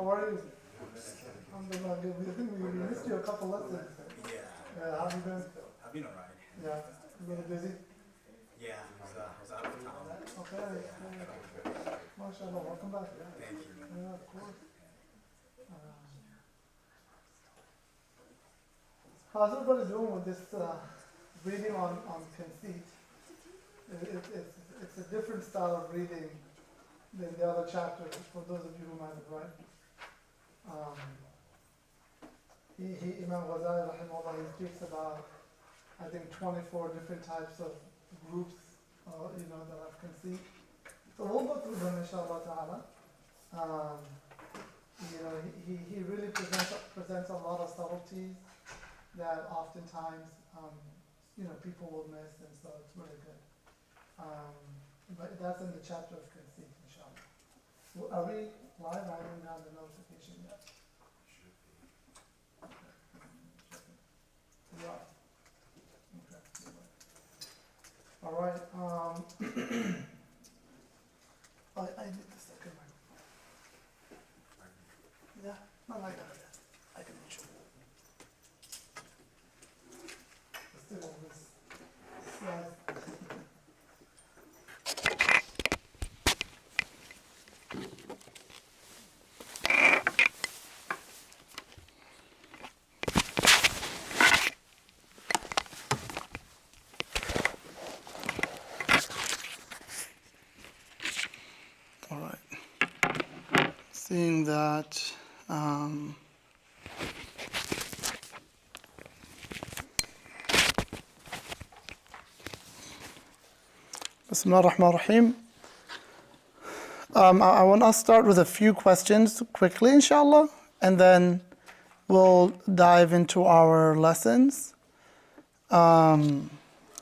How are you? Alhamdulillah, good. I think we missed you a couple lessons. Yeah, how have you been? I've been alright. Yeah, a little busy? Yeah, I was out of town. Okay, MashaAllah, welcome back. Thank you. Yeah, of course. How's everybody doing with this reading on conceit? It's a different style of reading than the other chapters, for those of you who might have read. Imam Ghazali, rahimahullah, he speaks about, I think, 24 different types of groups, that have conceit. So we'll go through them, inshallah ta'ala. He really presents a lot of subtleties that oftentimes, people will miss, and so it's really good. But that's in the chapter of conceit, inshallah. Are we live? I haven't gotten the notification yet. Yeah. Okay. All right. I need the second microphone. Yeah, not like that. I can reach it. Let's do all this slide. Seeing that Bismillah ar-Rahman ar-Rahim. I want to start with a few questions quickly, inshallah, and then we'll dive into our lessons from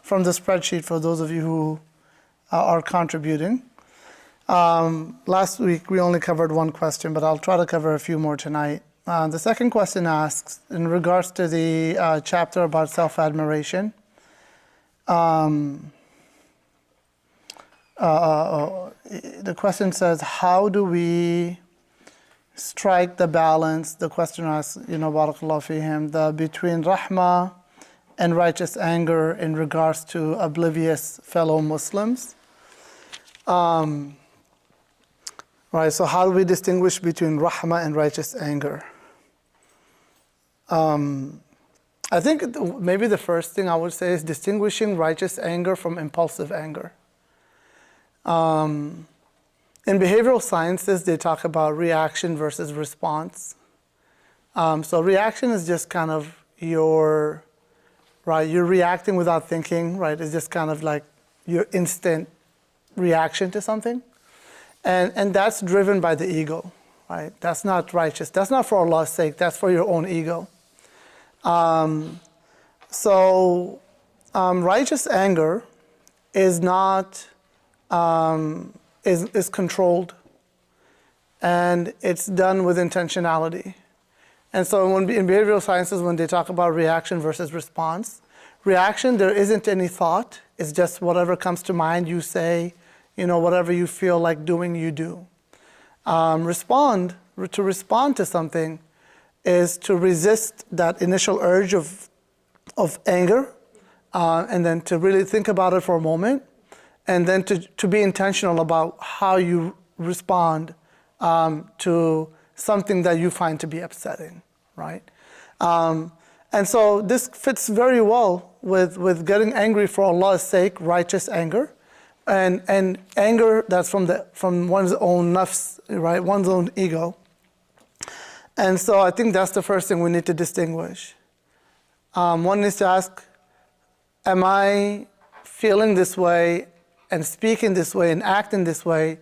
the spreadsheet for those of you who are contributing. Last week we only covered one question, but I'll try to cover a few more tonight. The second question asks, in regards to the chapter about self-admiration, the question says, how do we strike the balance? The question asks, barakallahu fihim, between rahmah and righteous anger in regards to oblivious fellow Muslims. Right, so how do we distinguish between rahmah and righteous anger? I think maybe the first thing I would say is distinguishing righteous anger from impulsive anger. In behavioral sciences, they talk about reaction versus response. So reaction is just kind of you're reacting without thinking, right? It's just kind of like your instant reaction to something. And that's driven by the ego, right? That's not righteous. That's not for Allah's sake. That's for your own ego. Righteous anger is not, is controlled, and it's done with intentionality. And so in behavioral sciences, when they talk about reaction versus response, reaction, there isn't any thought. It's just whatever comes to mind, you say. Whatever you feel like doing, you do. To respond to something is to resist that initial urge of anger, and then to really think about it for a moment, and then to be intentional about how you respond to something that you find to be upsetting, right? And so this fits very well with getting angry for Allah's sake, righteous anger. And anger that's from one's own nafs, right? One's own ego. And so I think that's the first thing we need to distinguish. One needs to ask, am I feeling this way and speaking this way and acting this way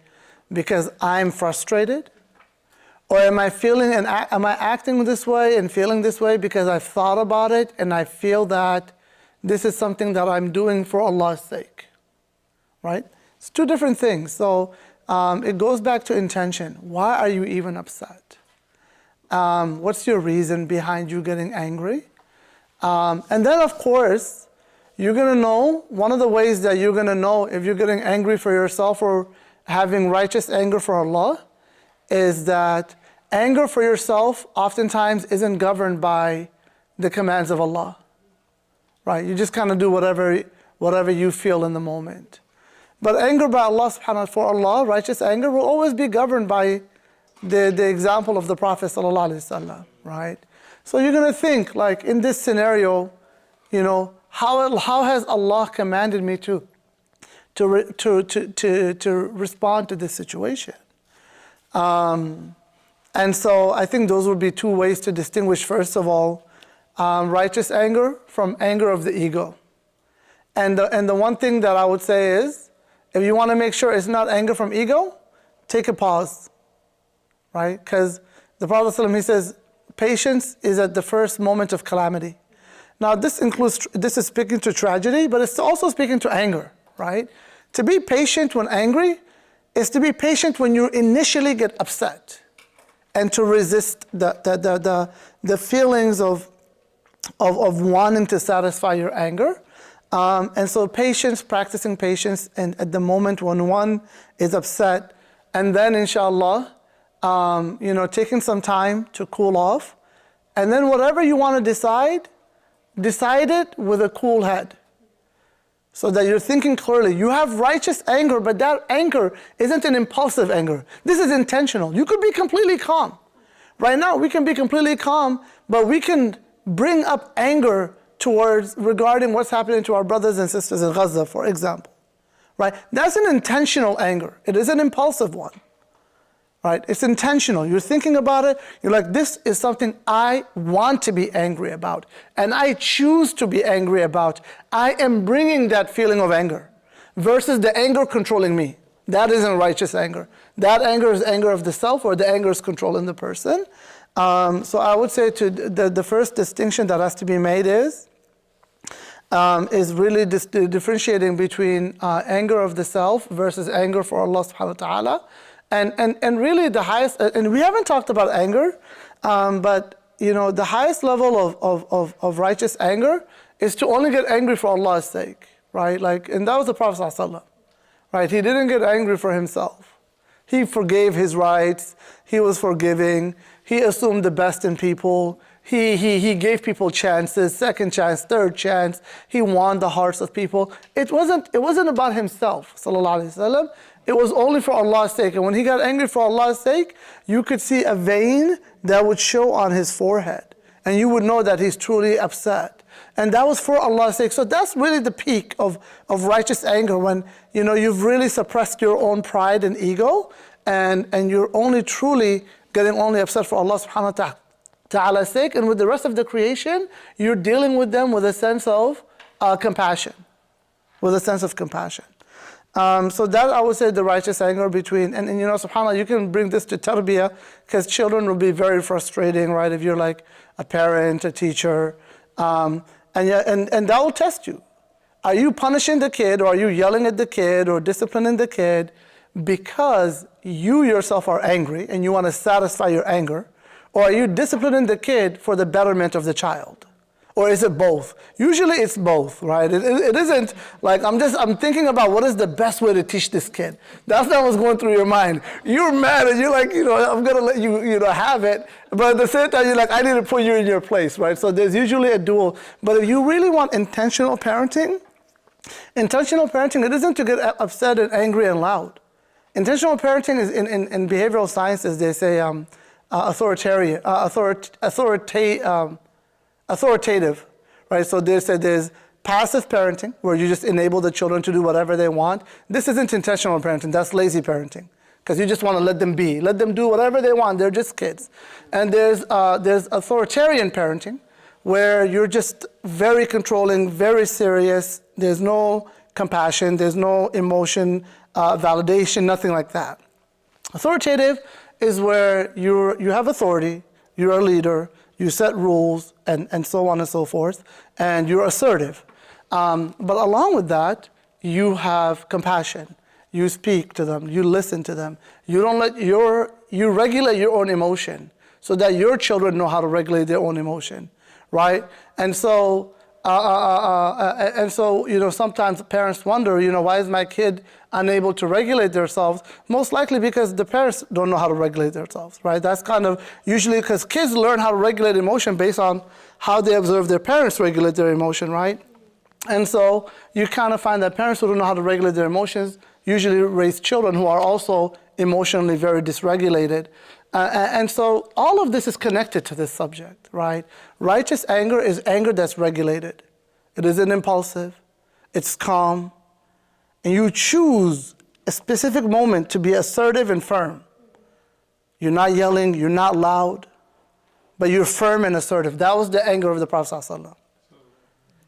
because I'm frustrated? Or am I acting this way and feeling this way because I've thought about it and I feel that this is something that I'm doing for Allah's sake? Right? It's two different things. So it goes back to intention. Why are you even upset? What's your reason behind you getting angry? And then, of course, you're going to know, one of the ways that you're going to know if you're getting angry for yourself or having righteous anger for Allah is that Anger for yourself oftentimes isn't governed by the commands of Allah, right? You just kind of do whatever you feel in the moment. But anger by Allah subhanahu wa ta'ala, for Allah, righteous anger will always be governed by the example of the Prophet sallallahu alaihi wasallam, right? So you're going to think, like, in this scenario, you know, how has Allah commanded me to respond to this situation? And so I think those would be two ways to distinguish, first of all, righteous anger from anger of the ego. And the one thing that I would say is, if you want to make sure it's not anger from ego, take a pause, right? Because the Prophet ﷺ, he says, patience is at the first moment of calamity. Now this is speaking to tragedy, but it's also speaking to anger, right? To be patient when angry is to be patient when you initially get upset, and to resist the feelings of wanting to satisfy your anger. And so patience, practicing patience, and at the moment when one is upset, and then inshallah, you know, taking some time to cool off, and then whatever you want to decide it with a cool head, so that you're thinking clearly. You have righteous anger, but that anger isn't an impulsive anger. This is intentional. You could be completely calm. Right now, we can be completely calm, but we can bring up anger regarding what's happening to our brothers and sisters in Gaza, for example. Right? That's an intentional anger. It is an impulsive one. Right? It's intentional. You're thinking about it. You're like, this is something I want to be angry about, and I choose to be angry about. I am bringing that feeling of anger versus the anger controlling me. That isn't righteous anger. That anger is anger of the self, or the anger is controlling the person. So I would say the first distinction that has to be made is really differentiating between anger of the self versus anger for Allah subhanahu wa ta'ala. And really the highest, and we haven't talked about anger, but you know, the highest level of righteous anger is to only get angry for Allah's sake, right? Like, and that was the Prophet ﷺ, right? He didn't get angry for himself. He forgave his rights. He was forgiving. He assumed the best in people. He gave people chances, second chance, third chance. He won the hearts of people. It wasn't about himself, sallallahu alaihi wasallam. It was only for Allah's sake. And when he got angry for Allah's sake, you could see a vein that would show on his forehead, and you would know that he's truly upset. And that was for Allah's sake. So that's really the peak of righteous anger, when you know you've really suppressed your own pride and ego, and you're only truly getting only upset for Allah subhanahu wa ta'ala's sake. And with the rest of the creation, you're dealing with them with a sense of compassion. With a sense of compassion. So that I would say the righteous anger between, and you know, subhanAllah, you can bring this to tarbiyah, because children will be very frustrating, right? If you're like a parent, a teacher, and that will test you. Are you punishing the kid, or are you yelling at the kid, or disciplining the kid because you yourself are angry and you want to satisfy your anger? Or are you disciplining the kid for the betterment of the child? Or is it both? Usually it's both, right? It isn't like I'm thinking about what is the best way to teach this kid. That's not what's going through your mind. You're mad and you're like, you know, I'm going to let you, you know, have it. But at the same time, you're like, I need to put you in your place, right? So there's usually a dual. But if you really want intentional parenting, it isn't to get upset and angry and loud. Intentional parenting is in behavioral sciences, they say authoritative, right? So they say there's passive parenting, where you just enable the children to do whatever they want. This isn't intentional parenting, that's lazy parenting, because you just want to let them be. Let them do whatever they want, they're just kids. And there's authoritarian parenting, where you're just very controlling, very serious, there's no compassion, there's no emotion, validation, nothing like that. Authoritative is where you have authority, you're a leader, you set rules, and so on and so forth, and you're assertive. But along with that, you have compassion. You speak to them, you listen to them. You don't let you regulate your own emotion, so that your children know how to regulate their own emotion, right? And so And so, sometimes parents wonder, why is my kid unable to regulate themselves? Most likely because the parents don't know how to regulate themselves, right? That's kind of usually because kids learn how to regulate emotion based on how they observe their parents regulate their emotion, right? And so you kind of find that parents who don't know how to regulate their emotions usually raise children who are also emotionally very dysregulated. And so all of this is connected to this subject, right? Righteous anger is anger that's regulated. It isn't impulsive. It's calm. And you choose a specific moment to be assertive and firm. You're not yelling, you're not loud, but you're firm and assertive. That was the anger of the Prophet ﷺ.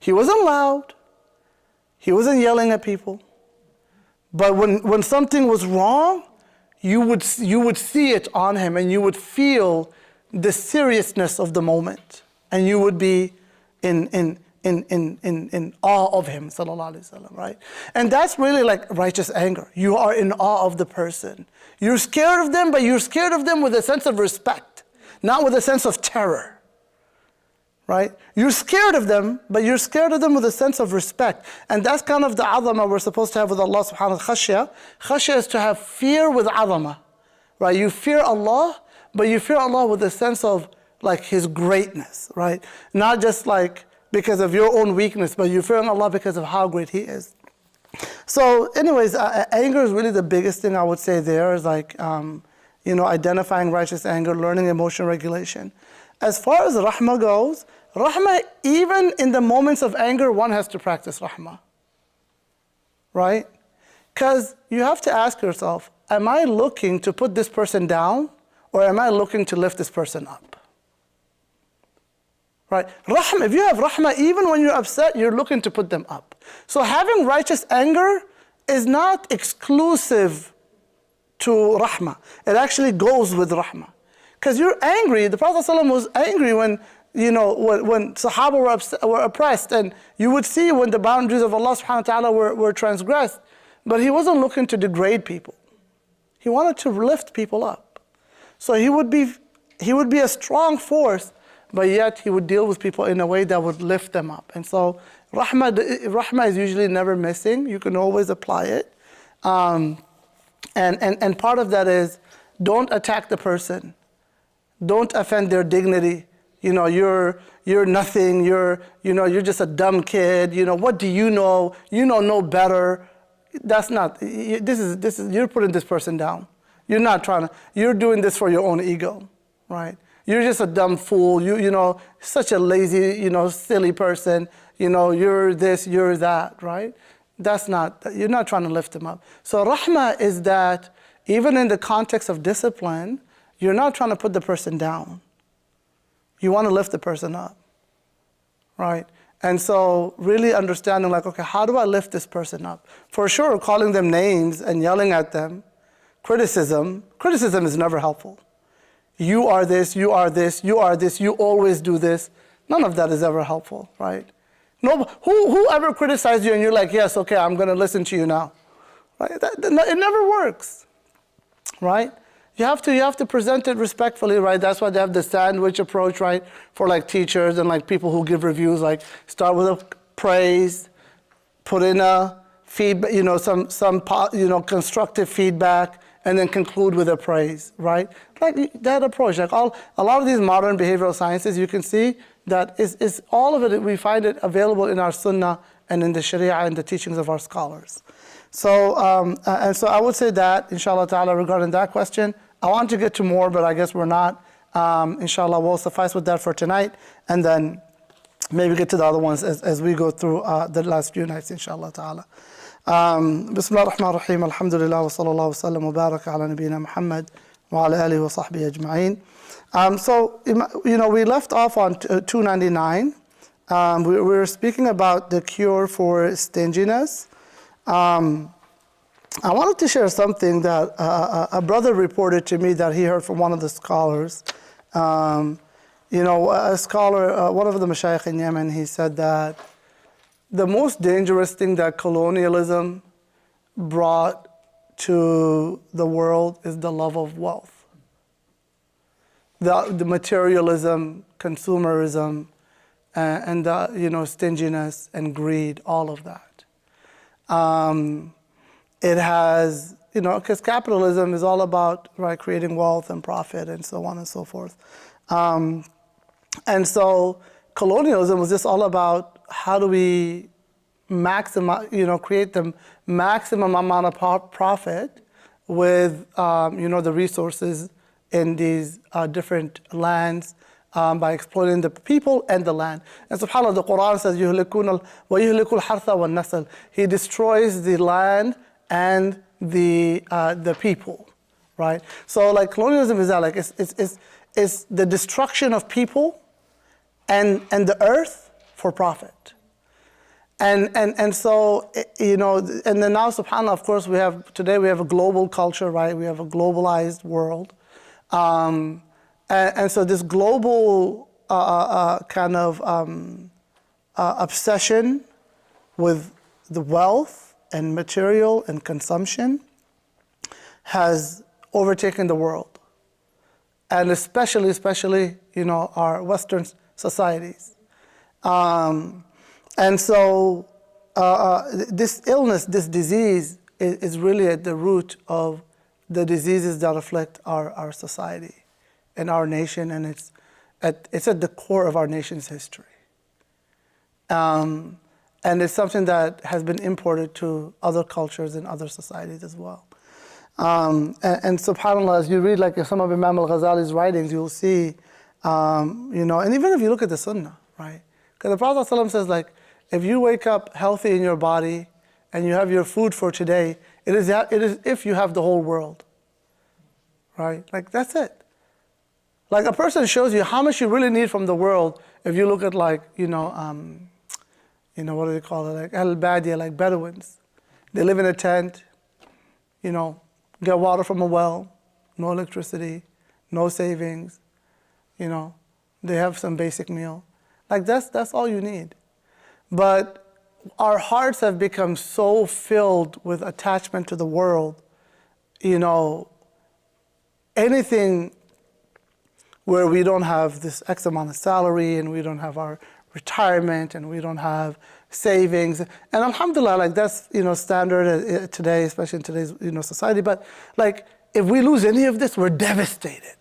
He wasn't loud. He wasn't yelling at people. But when something was wrong, you would see it on him, and you would feel the seriousness of the moment, and you would be in awe of him, sallallahu alaihi wasallam, right? And that's really like righteous anger. You are in awe of the person. You're scared of them, but you're scared of them with a sense of respect, not with a sense of terror. Right? You're scared of them, but you're scared of them with a sense of respect. And that's kind of the azama we're supposed to have with Allah subhanahu wa ta'ala. Khashya. Khashya is to have fear with azama. Right? You fear Allah, but you fear Allah with a sense of like His greatness, right? Not just like because of your own weakness, but you fear Allah because of how great He is. So anyways, anger is really the biggest thing I would say there is like, identifying righteous anger, learning emotion regulation. As far as rahmah goes, rahmah, even in the moments of anger, one has to practice rahmah, right? Because you have to ask yourself, am I looking to put this person down, or am I looking to lift this person up? Right? Rahmah, if you have rahmah, even when you're upset, you're looking to put them up. So having righteous anger is not exclusive to rahmah. It actually goes with rahmah. Because you're angry. The Prophet ﷺ was angry when Sahaba were oppressed, and you would see when the boundaries of Allah subhanahu wa ta'ala were transgressed. But he wasn't looking to degrade people. He wanted to lift people up. So he would be a strong force, but yet he would deal with people in a way that would lift them up. And so rahmah is usually never missing. You can always apply it. And part of that is don't attack the person. Don't offend their dignity. You're nothing. You're just a dumb kid. What do you know? You know no better. That's not. This is. You're putting this person down. You're not trying to. You're doing this for your own ego, right? You're just a dumb fool. Such a lazy, silly person. You're this. You're that, right? That's not. You're not trying to lift them up. So rahmah is that even in the context of discipline, you're not trying to put the person down. You want to lift the person up, right? And so really understanding like, okay, how do I lift this person up? For sure, calling them names and yelling at them, criticism is never helpful. You are this, you are this, you are this, you always do this. None of that is ever helpful, right? No, who ever criticized you and you're like, yes, okay, I'm going to listen to you now, right? It never works, right? You have to present it respectfully, right? That's why they have the sandwich approach, right? For like teachers and like people who give reviews, like start with a praise, put in a feedback, some constructive feedback, and then conclude with a praise, right? Like that approach, like a lot of these modern behavioral sciences, you can see that is all of it. We find it available in our Sunnah and in the Sharia and the teachings of our scholars. So so I would say that, inshallah ta'ala, regarding that question. I want to get to more, but I guess we're not. Inshallah, we'll suffice with that for tonight, and then maybe get to the other ones as we go through the last few nights, inshallah ta'ala. Bismillah ar-Rahman ar-Rahim, alhamdulillah, wa sallallahu wa sallam wa baraka ala nabiyyina Muhammad wa ala alihi wa sahbihi ajma'in. So, we left off on 299. We were speaking about the cure for stinginess. I wanted to share something that a brother reported to me that he heard from one of the scholars. A scholar, one of the mashayikh in Yemen, he said that the most dangerous thing that colonialism brought to the world is the love of wealth. The materialism, consumerism, and stinginess and greed, all of that. It has, because capitalism is all about creating wealth and profit and so on and so forth. And so colonialism was just all about how do we maximize, create the maximum amount of profit with, the resources in these different lands by exploiting the people and the land. And subhanAllah, the Quran says, وَيُهْلِكُ الْحَرْثَ وَالنَّسْلَ. He destroys the land and the people, right? So like colonialism is that, like it's the destruction of people and the earth for profit. And so, and then now, subhanAllah, of course, today we have a global culture, right? We have a globalized world. And so this global kind of obsession with the wealth and material and consumption has overtaken the world. And especially, our Western societies. And so this illness, this disease is really at the root of the diseases that afflict our society and our nation, and it's at the core of our nation's history. And it's something that has been imported to other cultures and other societies as well. And subhanAllah, as you read like some of Imam al-Ghazali's writings, you'll see, and even if you look at the Sunnah, right? Because the Prophet ﷺ says, like, if you wake up healthy in your body and you have your food for today, it is if you have the whole world, right? Like, that's it. Like, a person shows you how much you really need from the world if you look at, like, what do they call it? Like al-Badiya, like Bedouins. They live in a tent, get water from a well, no electricity, no savings, they have some basic meal. Like, that's all you need. But our hearts have become so filled with attachment to the world, anything where we don't have this X amount of salary and we don't have our retirement and we don't have savings. And alhamdulillah, like that's, standard today, especially in today's, society. But like, if we lose any of this, we're devastated.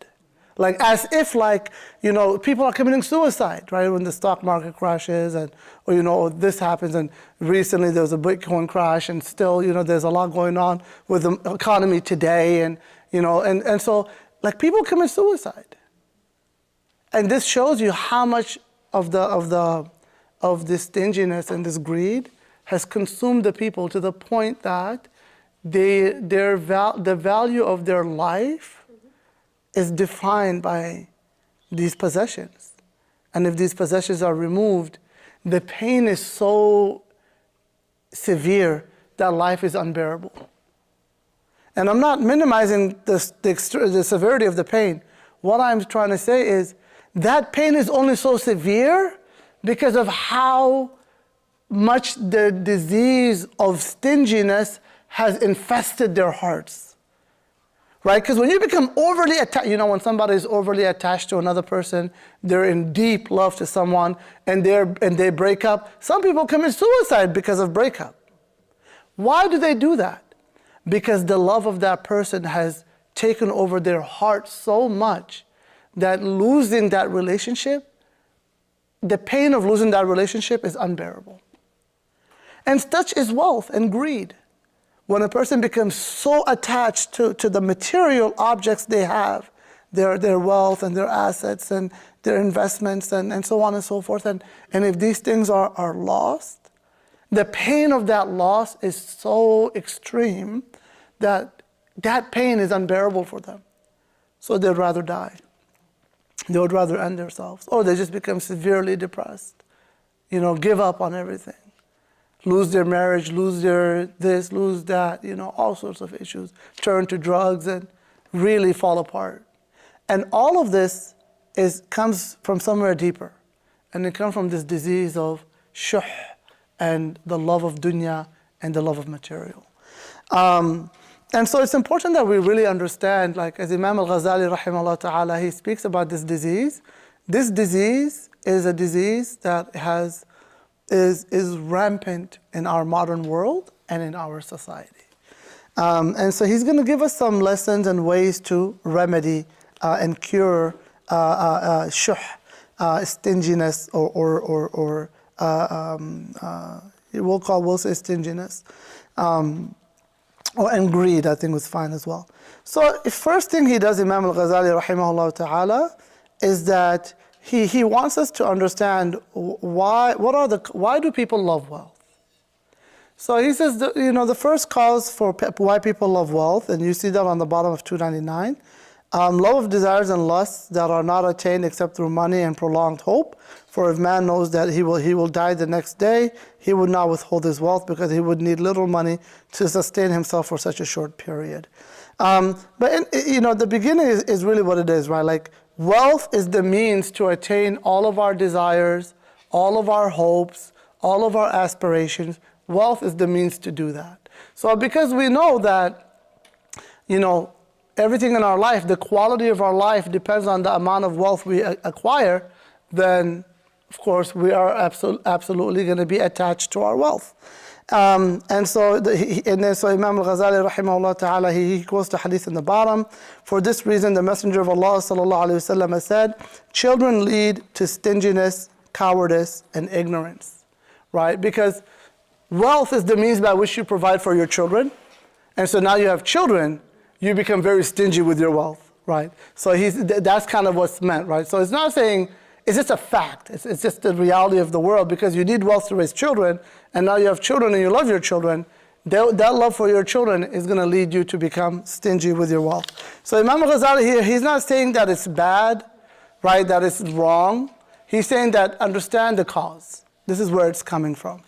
Like, as if, like, people are committing suicide, right? When the stock market crashes or this happens. And recently there was a Bitcoin crash, and still, there's a lot going on with the economy today. And so, like, people commit suicide. And this shows you how much of this stinginess and this greed has consumed the people to the point that the value of their life is defined by these possessions. And if these possessions are removed, the pain is so severe that life is unbearable. And I'm not minimizing the severity of the pain. What I'm trying to say is that pain is only so severe because of how much the disease of stinginess has infested their hearts. Right? Because when you become overly attached, when somebody is overly attached to another person, they're in deep love to someone, and they break up. Some people commit suicide because of breakup. Why do they do that? Because the love of that person has taken over their heart so much that losing that relationship, the pain of losing that relationship is unbearable. And such is wealth and greed. When a person becomes so attached to the material objects they have, their wealth and their assets and their investments and so on and so forth, and if these things are lost, the pain of that loss is so extreme that pain is unbearable for them. So they'd rather die. They would rather end themselves. Or they just become severely depressed, give up on everything. Lose their marriage, lose their this, lose that, all sorts of issues. Turn to drugs and really fall apart. And all of this comes from somewhere deeper. And it comes from this disease of shuh and the love of dunya and the love of material. And so it's important that we really understand, like as Imam al-Ghazali rahimahullah ta'ala, he speaks about this disease. This disease is a disease that is rampant in our modern world and in our society. And so he's going to give us some lessons and ways to remedy and cure shuh, stinginess, we'll say stinginess, and greed. I think was fine as well. So the first thing he does, Imam al-Ghazali rahimahullah ta'ala, is that he wants us to understand why do people love wealth. So he says that, the first cause for why people love wealth, and you see that on the bottom of 299, love of desires and lusts that are not attained except through money and prolonged hope. For if man knows that he will die the next day, he would not withhold his wealth, because he would need little money to sustain himself for such a short period. But the beginning is really what it is, right? Like, wealth is the means to attain all of our desires, all of our hopes, all of our aspirations. Wealth is the means to do that. So because we know that, everything in our life, the quality of our life depends on the amount of wealth we acquire, then of course we are absolutely going to be attached to our wealth. And so Imam al-Ghazali rahimahullah ta'ala, he quotes the hadith in the bottom. For this reason, the Messenger of Allah sallallahu alaihi wasallam has said, children lead to stinginess, cowardice, and ignorance. Right? Because wealth is the means by which you provide for your children. And so now you have children, you become very stingy with your wealth, right? So that's kind of what's meant, right? So it's not saying, it's just a fact. It's just the reality of the world, because you need wealth to raise children, and now you have children and you love your children. That love for your children is going to lead you to become stingy with your wealth. So Imam al-Ghazali here, he's not saying that it's bad, right, that it's wrong. He's saying that understand the cause. This is where it's coming from.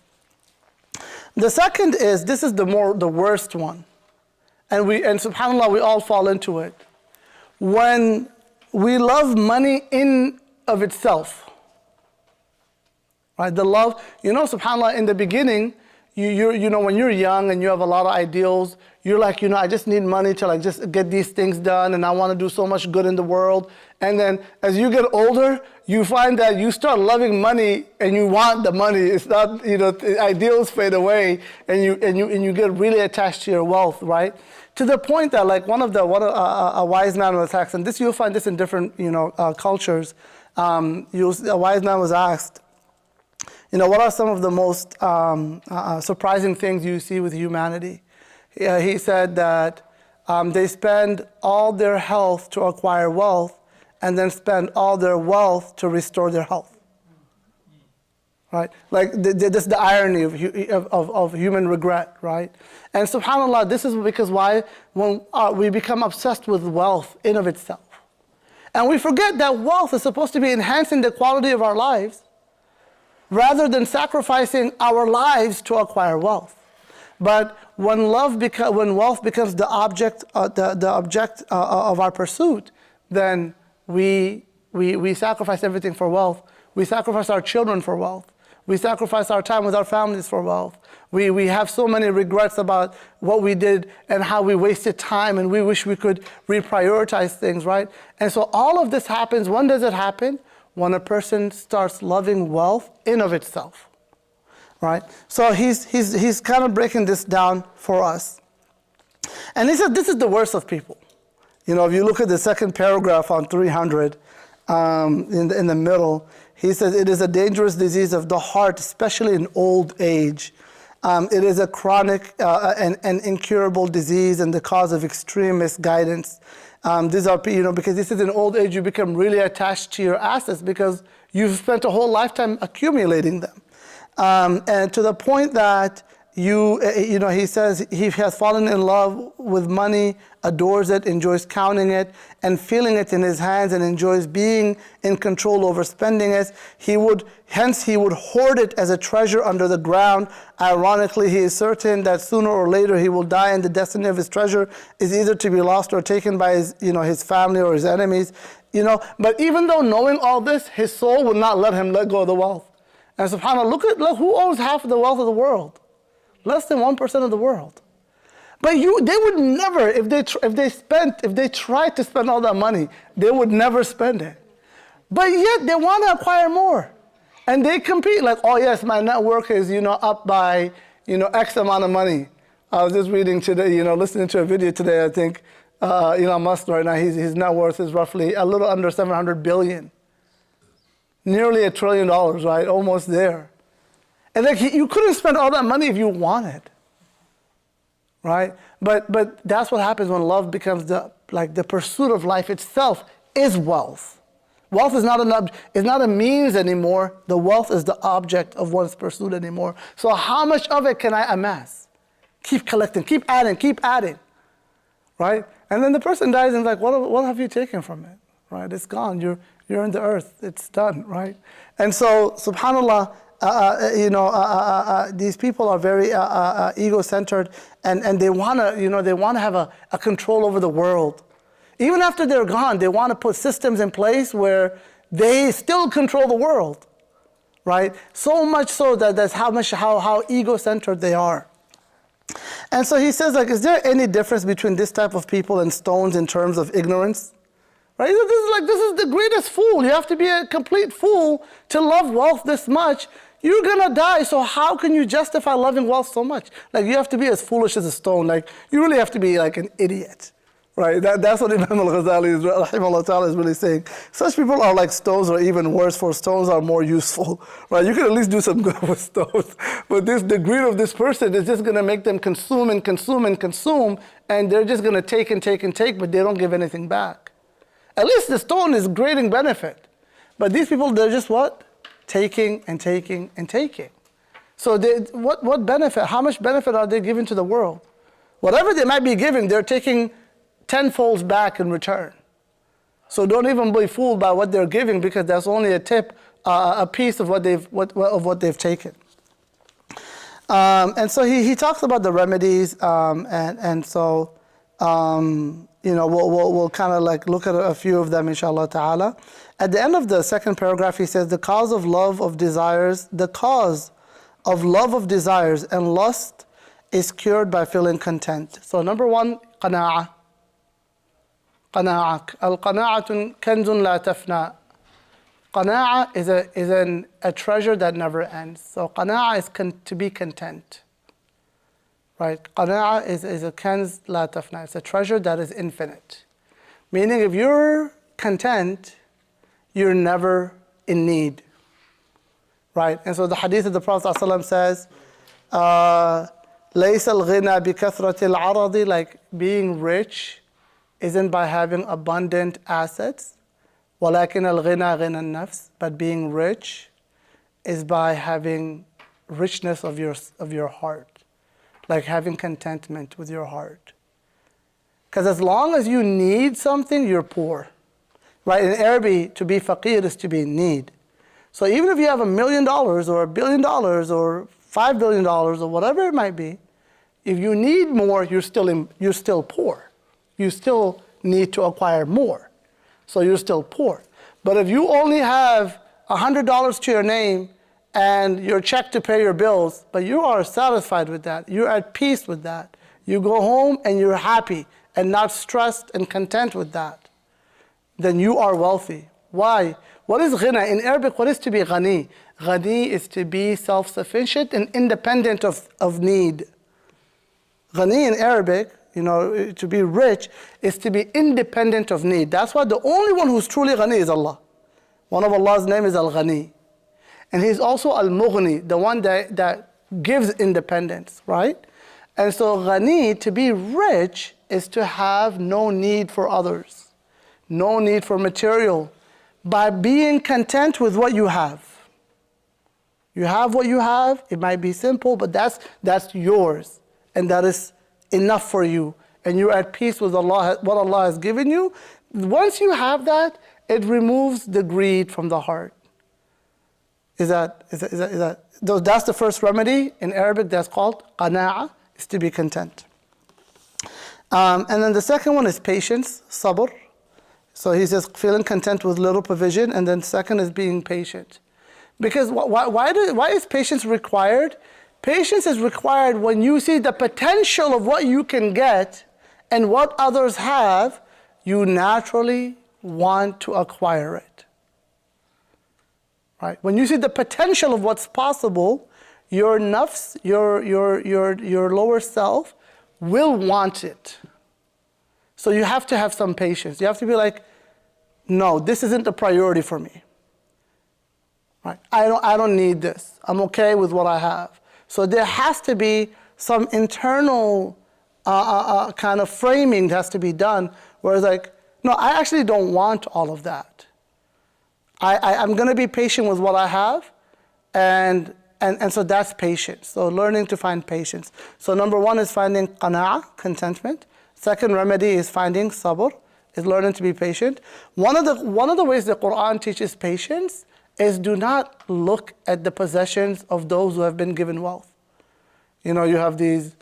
The second is, this is the worst one. And subhanAllah, we all fall into it. When we love money in of itself, right? The love, subhanAllah, in the beginning, when you're young and you have a lot of ideals, you're like, I just need money to just get these things done, and I want to do so much good in the world. And then as you get older, you find that you start loving money and you want the money. It's not, the ideals fade away, and you get really attached to your wealth, right? To the point that, like, a wise man was asked, and you'll find this in different cultures. A wise man was asked, what are some of the most surprising things you see with humanity? He said that they spend all their health to acquire wealth, and then spend all their wealth to restore their health. Right? Like, this is the irony of human regret, right? And subhanAllah, this is because when we become obsessed with wealth in of itself. And we forget that wealth is supposed to be enhancing the quality of our lives, rather than sacrificing our lives to acquire wealth. But when wealth becomes the object of our pursuit, then we sacrifice everything for wealth. We sacrifice our children for wealth. We sacrifice our time with our families for wealth. We have so many regrets about what we did and how we wasted time, and we wish we could reprioritize things, right? And so all of this happens. When does it happen? When a person starts loving wealth in of itself, right? So he's kind of breaking this down for us. And he said this is the worst of people. If you look at the second paragraph on 300, in the middle, he says, it is a dangerous disease of the heart, especially in old age. It is a chronic and incurable disease and the cause of extreme misguidance. These are, because this is in old age, you become really attached to your assets because you've spent a whole lifetime accumulating them. And to the point that he says he has fallen in love with money, adores it, enjoys counting it, and feeling it in his hands, and enjoys being in control over spending it. Hence he would hoard it as a treasure under the ground. Ironically, he is certain that sooner or later he will die, and the destiny of his treasure is either to be lost or taken by his family or his enemies. But even though knowing all this, his soul would not let him let go of the wealth. And subhanAllah, look who owns half of the wealth of the world. Less than 1% of the world. But they would never, if they tried to spend all that money, they would never spend it. But yet they want to acquire more. And they compete like, oh yes, my network is, up by, X amount of money. I was just reading today, listening to a video today, I think, Elon Musk right now, his net worth is roughly a little under 700 billion. Nearly $1 trillion, right? Almost there. And like you couldn't spend all that money if you wanted, right? But that's what happens when love becomes the pursuit of life itself is wealth. Wealth is not a means anymore. The wealth is the object of one's pursuit anymore. So how much of it can I amass? Keep collecting, keep adding, right? And then the person dies and like, what have you taken from it, right? It's gone. You're in the earth. It's done, right? And so, subhanallah, these people are very ego-centered, and they wanna have a control over the world. Even after they're gone, they want to put systems in place where they still control the world, right? So much so that that's how ego-centered they are. And so he says, like, is there any difference between this type of people and stones in terms of ignorance? Right? This is the greatest fool. You have to be a complete fool to love wealth this much. You're gonna die, so how can you justify loving wealth so much? Like, you have to be as foolish as a stone. Like, you really have to be like an idiot. Right? That's what Imam al-Ghazali rahimahullah ta'ala is really saying. Such people are like stones, or even worse, for stones are more useful. Right? You can at least do some good with stones. But the greed of this person is just going to make them consume and consume and consume, and they're just going to take and take and take, but they don't give anything back. At least the stone is grading benefit. But these people, they're just what? Taking and taking and taking. So what benefit, how much benefit are they giving to the world? Whatever they might be giving, they're taking tenfold back in return. So don't even be fooled by what they're giving, because that's only a tip, a piece of what they've taken. And so he talks about the remedies, and so we'll kind of like look at a few of them, inshallah ta'ala. At the end of the second paragraph, he says the cause of love of desires and lust is cured by feeling content. So number one, qana'ah. قناعة القناعة كنز لا تفنى. Qana'a is a treasure that never ends. So qana'a is to be content. Right? Qana'a is a kanz la tafna. It's a treasure that is infinite. Meaning if you're content, you're never in need. Right? And so the hadith of the Prophet ﷺ says, لَيْسَ الْغِنَى بِكَثْرَةِ الْعَرَضِ, like being rich isn't by having abundant assets. وَلَكِنَ الْغِنَى غِنَى النَّفْسِ, but being rich is by having richness of your heart, like having contentment with your heart. Because as long as you need something, you're poor. Right? In Arabic, to be faqir is to be in need. So even if you have $1 million or $1 billion or $5 billion or whatever it might be, if you need more, you're still poor. You still need to acquire more. So you're still poor. But if you only have $100 to your name and your check to pay your bills, but you are satisfied with that, you're at peace with that, you go home and you're happy and not stressed and content with that, then you are wealthy. Why? What is ghina? In Arabic, what is to be ghani? Ghani is to be self-sufficient and independent of need. Ghani in Arabic, to be rich is to be independent of need. That's why the only one who's truly ghani is Allah. One of Allah's name is Al-Ghani. And He's also Al-Mughni, the one that gives independence, right? And so ghani, to be rich, is to have no need for others, no need for material, by being content with what you have. You have what you have. It might be simple, but that's yours, and that is enough for you, and you're at peace with Allah, what Allah has given you. Once you have that, it removes the greed from the heart. That's the first remedy. In Arabic, that's called qana'a, is to be content. And then the second one is patience, sabr. So he says feeling content with little provision, and then second is being patient. Because why is patience required? Patience is required when you see the potential of what you can get and what others have, you naturally want to acquire it. right? When you see the potential of what's possible, your nafs, your lower self will want it. So you have to have some patience. You have to be like, no, this isn't a priority for me. Right? I don't need this. I'm okay with what I have. So there has to be some internal kind of framing that has to be done where it's like, no, I actually don't want all of that. I'm going to be patient with what I have, and so that's patience. So learning to find patience. So number one is finding qana'ah, contentment. Second remedy is finding sabr, is learning to be patient. One of the ways the Quran teaches patience is do not look at the possessions of those who have been given wealth. You know, you have these,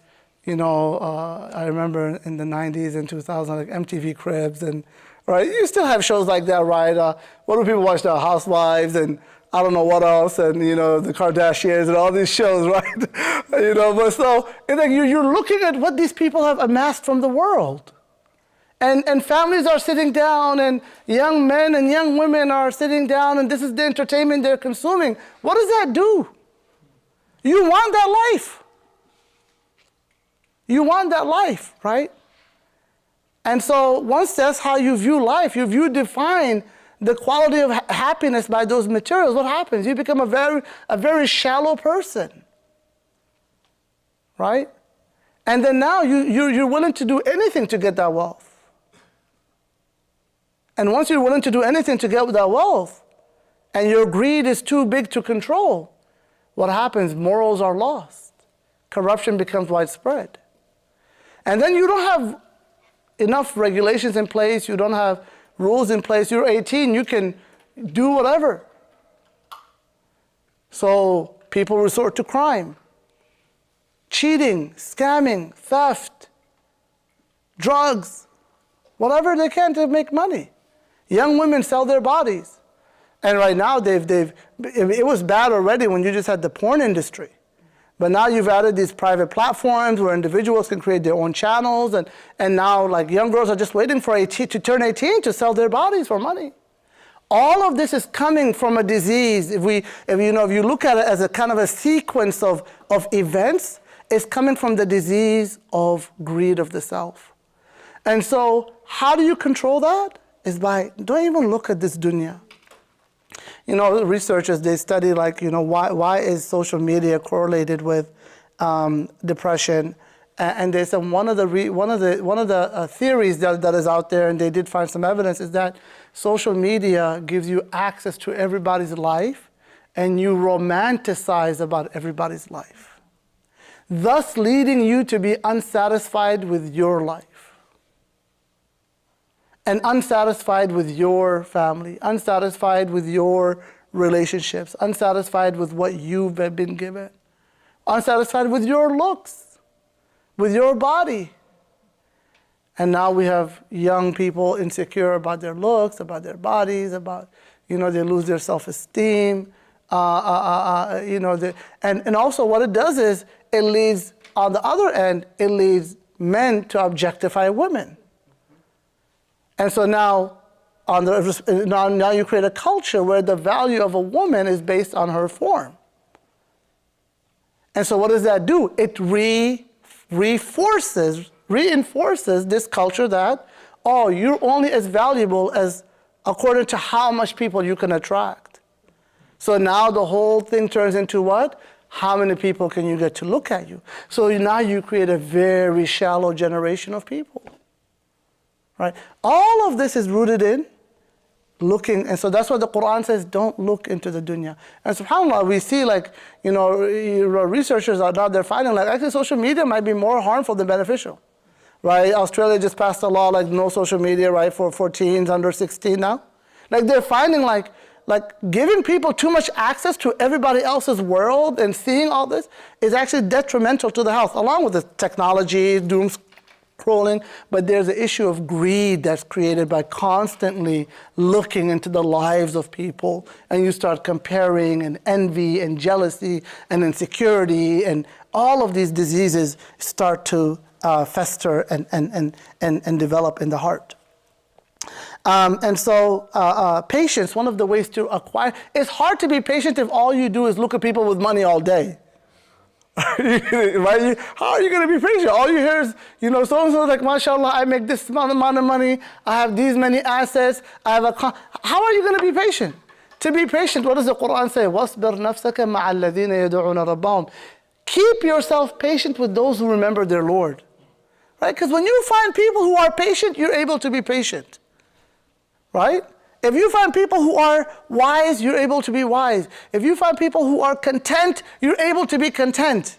I remember in the 90s and 2000s, like MTV Cribs, and right, you still have shows like that, right? What do people watch now? Housewives and I don't know what else, and the Kardashians and all these shows, right? But so it's like you're looking at what these people have amassed from the world. And families are sitting down, and young men and young women are sitting down, and this is the entertainment they're consuming. What does that do? You want that life. You want that life, right? And so once that's how you view life, you define the quality of happiness by those materials, what happens? You become a very shallow person, right? And then now you're willing to do anything to get that wealth. And once you're willing to do anything to get that wealth, and your greed is too big to control, what happens? Morals are lost. Corruption becomes widespread. And then you don't have enough regulations in place, you don't have rules in place. You're 18, you can do whatever. So people resort to crime, cheating, scamming, theft, drugs, whatever they can to make money. Young women sell their bodies. And right now it was bad already when you just had the porn industry. But now you've added these private platforms where individuals can create their own channels, and now like young girls are just waiting for to turn 18 to sell their bodies for money. All of this is coming from a disease. If you look at it as a kind of a sequence of events, it's coming from the disease of greed of the self. And so how do you control that? Is by, don't even look at this dunya. Researchers, they study why is social media correlated with depression, and they said one of the theories that is out there, and they did find some evidence, is that social media gives you access to everybody's life, and you romanticize about everybody's life, thus leading you to be unsatisfied with your life. And unsatisfied with your family, unsatisfied with your relationships, unsatisfied with what you've been given, unsatisfied with your looks, with your body. And now we have young people insecure about their looks, about their bodies, about, they lose their self-esteem. And also what it does is, it leads, on the other end, it leads men to objectify women. And so now you create a culture where the value of a woman is based on her form. And so what does that do? It reinforces this culture that, you're only as valuable as according to how much people you can attract. So now the whole thing turns into what? How many people can you get to look at you? So now you create a very shallow generation of people. Right? All of this is rooted in looking, and so that's why the Quran says, don't look into the dunya. And subhanAllah, we see researchers are now, they're finding actually social media might be more harmful than beneficial. Right? Australia just passed a law no social media, right, for teens under 16 now. They're finding giving people too much access to everybody else's world and seeing all this is actually detrimental to the health, along with the technology, doom scrolling, but there's an issue of greed that's created by constantly looking into the lives of people, and you start comparing, and envy and jealousy and insecurity, and all of these diseases start to fester and develop in the heart. And so patience, one of the ways to acquire, it's hard to be patient if all you do is look at people with money all day. Right? How are you going to be patient? All you hear is, so-and-so like, mashallah, I make this amount of money, I have these many assets, how are you going to be patient? To be patient, what does the Quran say? وَاصْبِرْ نَفْسَكَ مَعَ الَّذِينَ يَدْعُونَ رَبَّهُمْ. Keep yourself patient with those who remember their Lord. Right? Because when you find people who are patient, you're able to be patient. Right? If you find people who are wise, you're able to be wise. If you find people who are content, you're able to be content.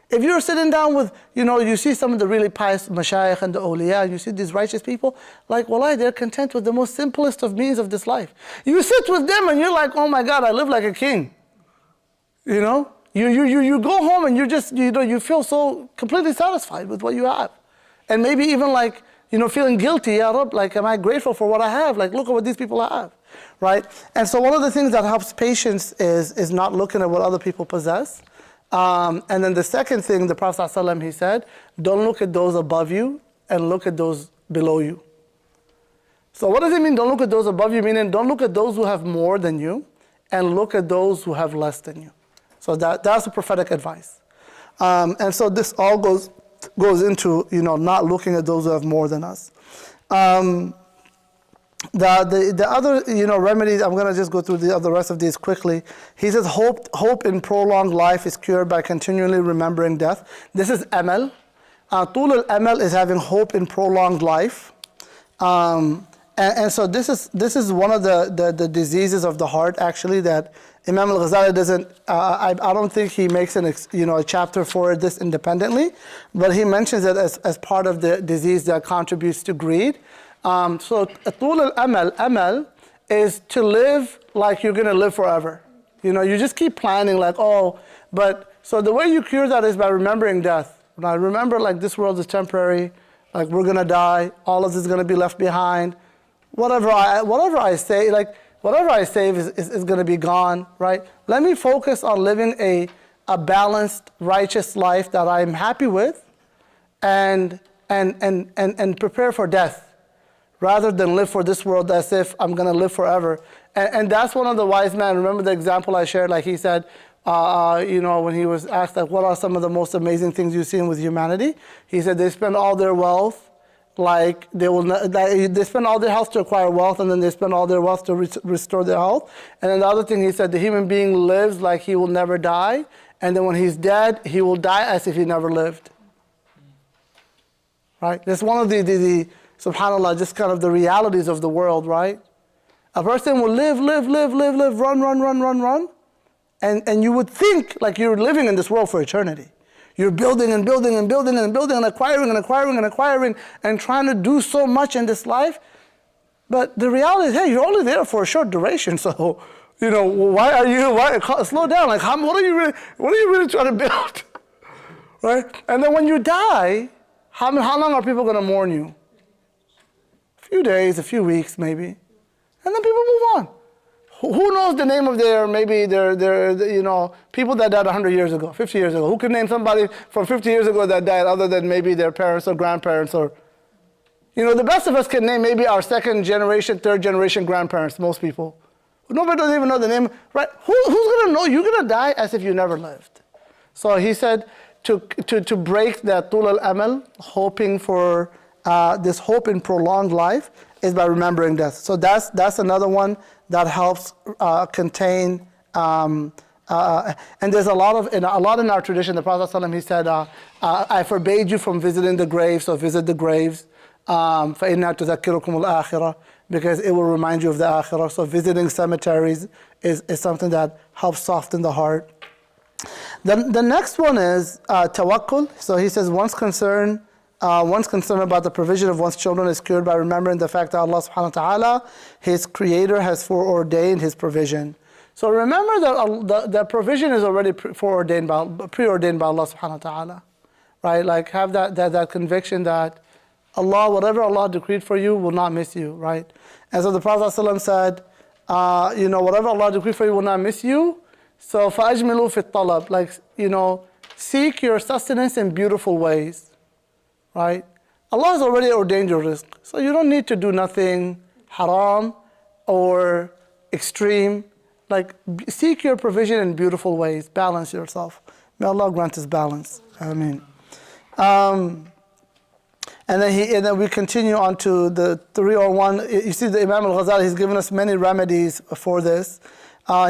If you're sitting down with, you see some of the really pious mashayikh and the awliya, you see these righteous people, like, wallahi, they're content with the most simplest of means of this life. You sit with them and you're like, oh my God, I live like a king. You go home and you just, you feel so completely satisfied with what you have. And maybe even like, feeling guilty, Ya Rab, like, am I grateful for what I have? Like, look at what these people have, right? And so one of the things that helps patience is not looking at what other people possess. And then the second thing, the Prophet ﷺ, he said, don't look at those above you and look at those below you. So what does it mean, don't look at those above you? Meaning, don't look at those who have more than you and look at those who have less than you. So that's the prophetic advice. And so this all goes into, not looking at those who have more than us. The other, remedies, I'm going to just go through the rest of these quickly. He says, hope in prolonged life is cured by continually remembering death. This is amal. Tul al-amal is having hope in prolonged life. And so this is one of the diseases of the heart, actually, that Imam al-Ghazali doesn't, I don't think he makes a chapter for this independently, but he mentions it as part of the disease that contributes to greed. So tul al-amal is to live like you're going to live forever. You just keep planning like, so the way you cure that is by remembering death. Now remember, like, this world is temporary, like, we're going to die, all of this is going to be left behind. Whatever I save is going to be gone, right? Let me focus on living a balanced, righteous life that I'm happy with, and prepare for death, rather than live for this world as if I'm going to live forever. And that's one of the wise men. Remember the example I shared? Like he said, when he was asked, like, what are some of the most amazing things you've seen with humanity? He said they spend all their wealth. Like they spend all their health to acquire wealth, and then they spend all their wealth to restore their health. And then the other thing he said, the human being lives like he will never die, and then when he's dead, he will die as if he never lived. Right? That's one of the subhanAllah, just kind of the realities of the world, right? A person will live, run, and you would think like you're living in this world for eternity. You're building and building and building and building and acquiring and trying to do so much in this life. But the reality is, hey, you're only there for a short duration. So, why slow down? Like, what are you really trying to build? Right? And then when you die, how long are people going to mourn you? A few days, a few weeks, maybe. And then people move on. Who knows the name of their people that died 100 years ago, 50 years ago? Who can name somebody from 50 years ago that died other than maybe their parents or grandparents or, the best of us can name maybe our second generation, third generation grandparents, most people. Nobody doesn't even know the name, right? Who's going to know? You're going to die as if you never lived. So he said to break that tul al-amal, hoping for this hope in prolonged life, is by remembering death. So that's another one that helps contain, and there's a lot in our tradition. The Prophet ﷺ, he said, I forbade you from visiting the graves, so visit the graves, فَإِنَّا تُذَكِّرُكُمُ الْآخِرَةِ, because it will remind you of the akhirah. So visiting cemeteries is something that helps soften the heart. The next one is tawakkul. So he says, one's concern about the provision of one's children is cured by remembering the fact that Allah subhanahu wa ta'ala, His Creator, has foreordained His provision. So remember that the provision is already preordained by Allah subhanahu wa ta'ala. Right? Like, have that conviction that Allah, whatever Allah decreed for you, will not miss you. Right? And so the Prophet ﷺ said, whatever Allah decreed for you will not miss you. So فَأَجْمِلُوا فِي الطَّلَبِ, like, seek your sustenance in beautiful ways. Right? Allah has already ordained your rizq. So you don't need to do nothing haram or extreme. Like, seek your provision in beautiful ways. Balance yourself. May Allah grant us balance. Ameen. And then we continue on to the 301. You see, the Imam al-Ghazali, he's given us many remedies for this.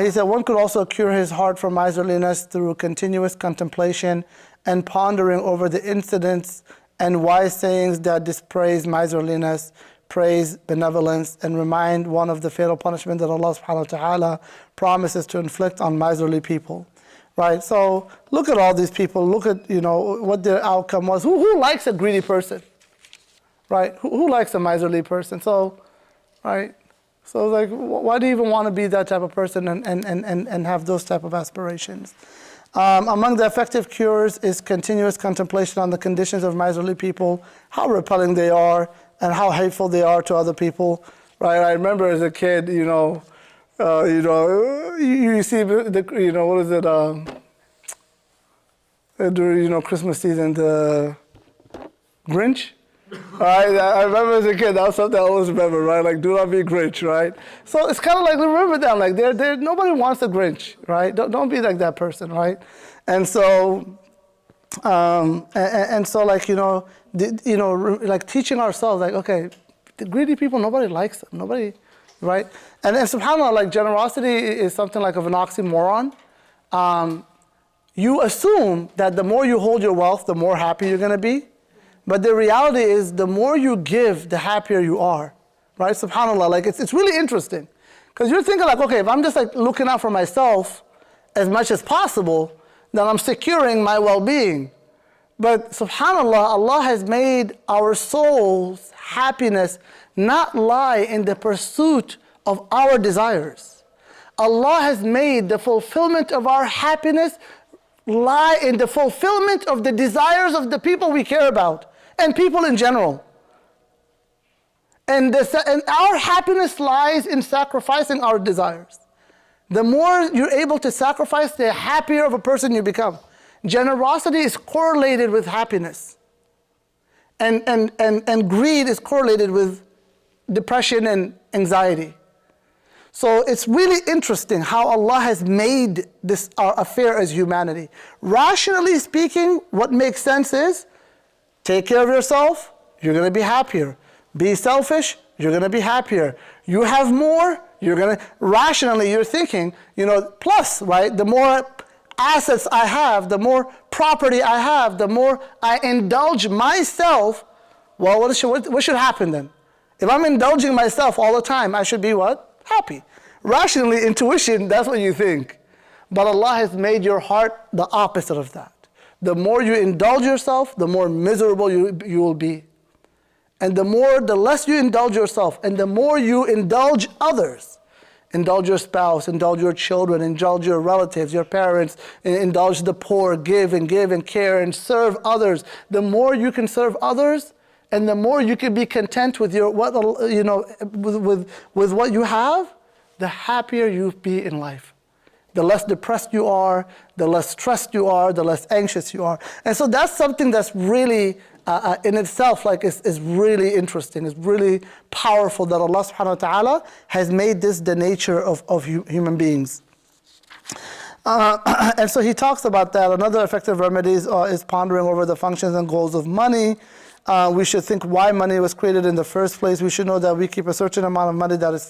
He said one could also cure his heart from miserliness through continuous contemplation and pondering over the incidents and wise sayings that dispraise miserliness, praise benevolence, and remind one of the fatal punishment that Allah subhanahu wa ta'ala promises to inflict on miserly people. Right? So look at all these people. Look at, what their outcome was. Who likes a greedy person? Right? Who likes a miserly person? So, right? So like, why do you even want to be that type of person and have those type of aspirations? Among the effective cures is continuous contemplation on the conditions of miserly people, how repelling they are, and how hateful they are to other people. Right? I remember as a kid, you see what is it? During Christmas season, the Grinch. Right? I remember as a kid, that was something I always remember, right? Like, do not be Grinch, right? So it's kind of like, remember them, like, nobody wants a Grinch, right? Don't be like that person, right? And so, like, like teaching ourselves, like, okay, the greedy people, nobody likes them, nobody, right? And then, subhanAllah, like, generosity is something like of an oxymoron. You assume that the more you hold your wealth, the more happy you're going to be. But the reality is, the more you give, the happier you are, right? SubhanAllah, like it's really interesting. Because you're thinking like, okay, if I'm just like looking out for myself as much as possible, then I'm securing my well-being. But SubhanAllah, Allah has made our soul's happiness not lie in the pursuit of our desires. Allah has made the fulfillment of our happiness lie in the fulfillment of the desires of the people we care about. And people in general. And our happiness lies in sacrificing our desires. The more you're able to sacrifice, the happier of a person you become. Generosity is correlated with happiness. And greed is correlated with depression and anxiety. So it's really interesting how Allah has made this our affair as humanity. Rationally speaking, what makes sense is, take care of yourself, you're going to be happier. Be selfish, you're going to be happier. You have more, you're going to, rationally you're thinking, plus, right? The more assets I have, the more property I have, the more I indulge myself, well, what should happen then? If I'm indulging myself all the time, I should be what? Happy. Rationally, intuition, that's what you think. But Allah has made your heart the opposite of that. The more you indulge yourself, the more miserable you will be. And the less you indulge yourself, and the more you indulge others, indulge your spouse, indulge your children, indulge your relatives, your parents, indulge the poor, give and care and serve others. The more you can serve others, and the more you can be content with with what you have, the happier you'll be in life. The less depressed you are, the less stressed you are, the less anxious you are. And so that's something that's really, in itself, like is really interesting. It's really powerful that Allah subhanahu wa ta'ala has made this the nature of human beings. And so he talks about that. Another effective remedy is pondering over the functions and goals of money. We should think why money was created in the first place. We should know that we keep a certain amount of money that is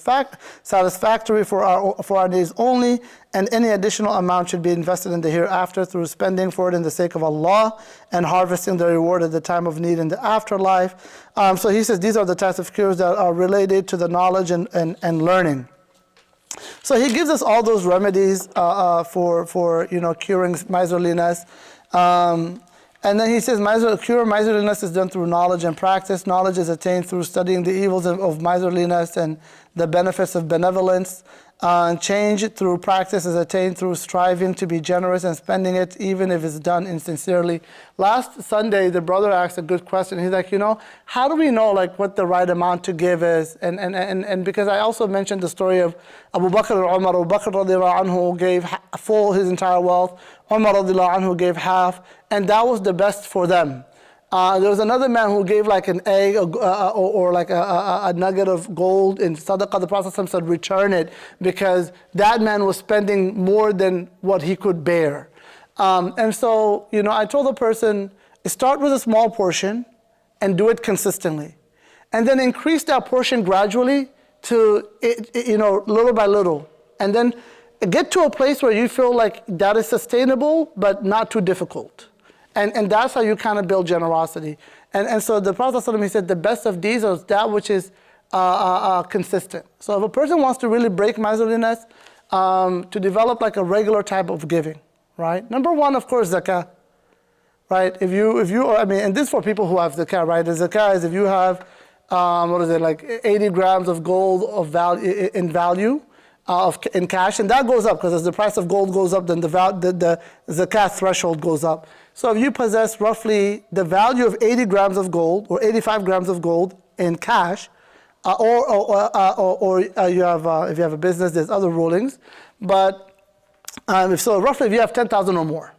satisfactory for our needs only, and any additional amount should be invested in the hereafter through spending for it in the sake of Allah and harvesting the reward at the time of need in the afterlife. So he says these are the types of cures that are related to the knowledge and learning. So he gives us all those remedies for curing miserliness. And then he says, cure miserliness is done through knowledge and practice. Knowledge is attained through studying the evils of miserliness and the benefits of benevolence. Change through practice is attained through striving to be generous and spending it, even if it's done insincerely. Last Sunday, the brother asked a good question. He's like, how do we know what the right amount to give is? And because I also mentioned the story of Abu Bakr and Umar. Abu Bakr radiallahu anhu gave his entire wealth. Umar radiallahu anhu gave half. And that was the best for them. There was another man who gave like an egg or like a nugget of gold in sadaqah. The Prophet said, return it, because that man was spending more than what he could bear. And so, I told the person, start with a small portion and do it consistently. And then increase that portion gradually to, little by little. And then get to a place where you feel like that is sustainable, but not too difficult. And that's how you kind of build generosity. And so the Prophet ﷺ, he said, the best of deeds is that which is consistent. So if a person wants to really break miserliness, to develop like a regular type of giving, right? Number one, of course, zakah, right? If you, and this is for people who have zakah, right? The zakah is if you have, like 80 grams of gold of value in value, in cash, and that goes up because as the price of gold goes up, then the zakat threshold goes up. So if you possess roughly the value of 80 grams of gold or 85 grams of gold in cash, or you have if you have a business, there's other rulings, but roughly if you have 10,000 or more,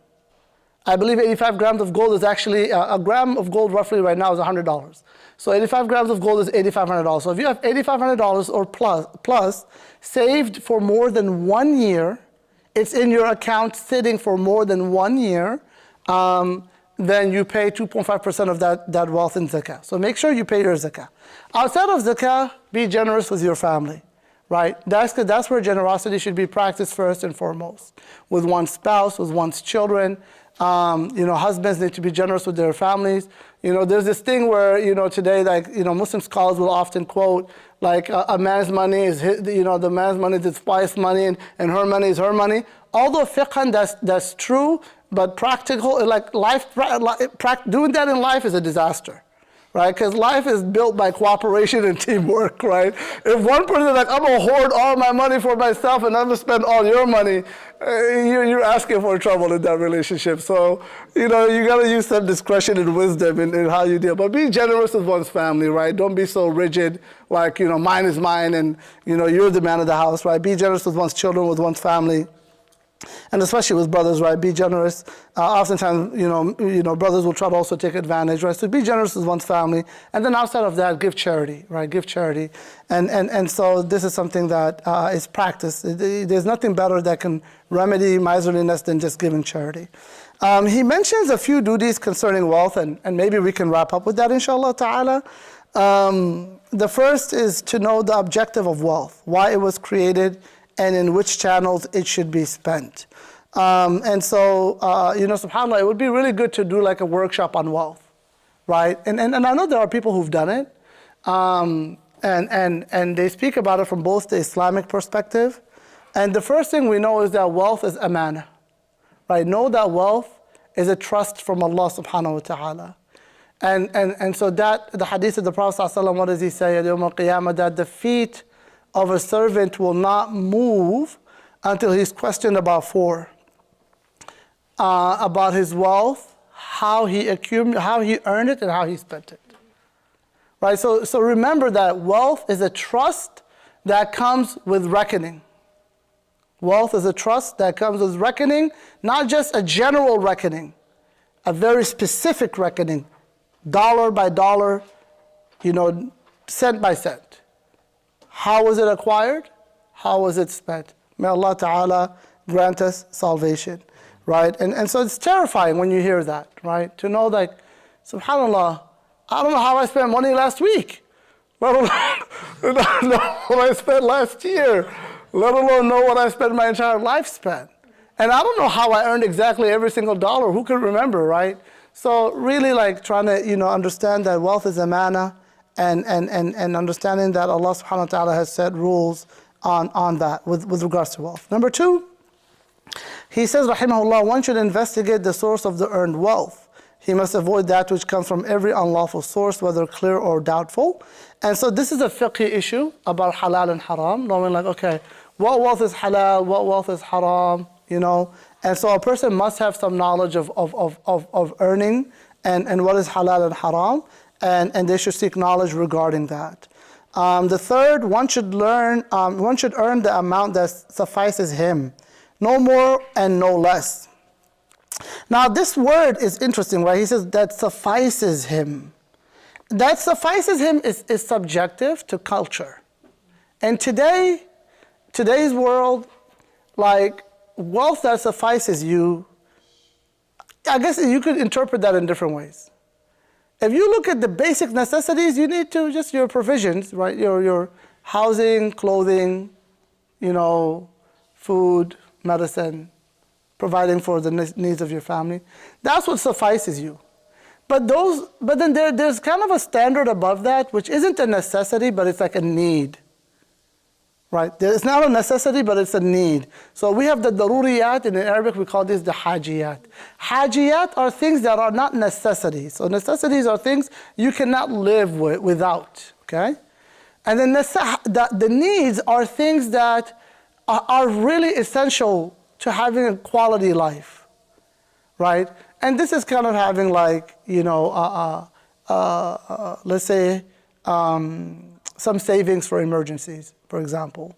I believe 85 grams of gold is actually a gram of gold roughly right now is $100. So 85 grams of gold is $8,500. So if you have $8,500 or plus saved for more than 1 year, it's in your account sitting for more than 1 year, then you pay 2.5% of that wealth in zakah. So make sure you pay your zakah. Outside of zakah, be generous with your family, right? That's where generosity should be practiced first and foremost. With one's spouse, with one's children. Husbands need to be generous with their families. There's this thing where, today, Muslim scholars will often quote, like, a man's money is his, the man's money is his wife's money, and her money is her money. Although fiqhan, that's true, but practical, like doing that in life is a disaster, right? Because life is built by cooperation and teamwork, right? If one person is like, I'm going to hoard all my money for myself and I'm going to spend all your money, you're asking for trouble in that relationship. So, you got to use some discretion and wisdom in how you deal. But be generous with one's family, right? Don't be so rigid, like, mine is mine and, you're the man of the house, right? Be generous with one's children, with one's family. And especially with brothers, right? Be generous. Oftentimes, brothers will try to also take advantage, right? So be generous with one's family. And then outside of that, give charity, right? Give charity. And so this is something that is practiced. There's nothing better that can remedy miserliness than just giving charity. He mentions a few duties concerning wealth, and maybe we can wrap up with that, inshallah ta'ala. The first is to know the objective of wealth, why it was created, and in which channels it should be spent. SubhanAllah, it would be really good to do like a workshop on wealth, right? And I know there are people who've done it, and they speak about it from both the Islamic perspective. And the first thing we know is that wealth is amana, right? Know that wealth is a trust from Allah subhanahu wa ta'ala. And so that, the hadith of the Prophet ﷺ, what does he say? Yawm al-Qiyamah, that the feet of a servant will not move until he's questioned about four. About his wealth, how he earned it, and how he spent it. Right? So remember that wealth is a trust that comes with reckoning. Wealth is a trust that comes with reckoning, not just a general reckoning, a very specific reckoning, dollar by dollar, cent by cent. How was it acquired? How was it spent? May Allah Ta'ala grant us salvation, right? And so it's terrifying when you hear that, right? To know like, subhanAllah, I don't know how I spent money last week, let alone know what I spent last year, let alone know what I spent my entire lifespan. And I don't know how I earned exactly every single dollar. Who can remember, right? So really like trying to, understand that wealth is amana, and understanding that Allah subhanahu wa ta'ala has set rules on that with regards to wealth. Number two, he says, rahimahullah, one should investigate the source of the earned wealth. He must avoid that which comes from every unlawful source, whether clear or doubtful. And so this is a fiqhi issue about halal and haram, knowing like, okay, what wealth is halal, what wealth is haram, And so a person must have some knowledge of earning and what is halal and haram. And they should seek knowledge regarding that. The third, one should earn the amount that suffices him, no more and no less. Now this word is interesting, right? He says that suffices him. That suffices him is subjective to culture. And today's world, like wealth that suffices you, I guess you could interpret that in different ways. If you look at the basic necessities, you need to just your provisions, right? Your housing, clothing, food, medicine, providing for the needs of your family. That's what suffices you. But then there's kind of a standard above that, which isn't a necessity, but it's like a need. Right? It's not a necessity, but it's a need. So we have the daruriyat, and in Arabic we call this the hajiyat. Hajiyat are things that are not necessities. So necessities are things you cannot live without. Okay? And then the needs are things that are really essential to having a quality life. Right? And this is kind of having like, let's say, some savings for emergencies, for example.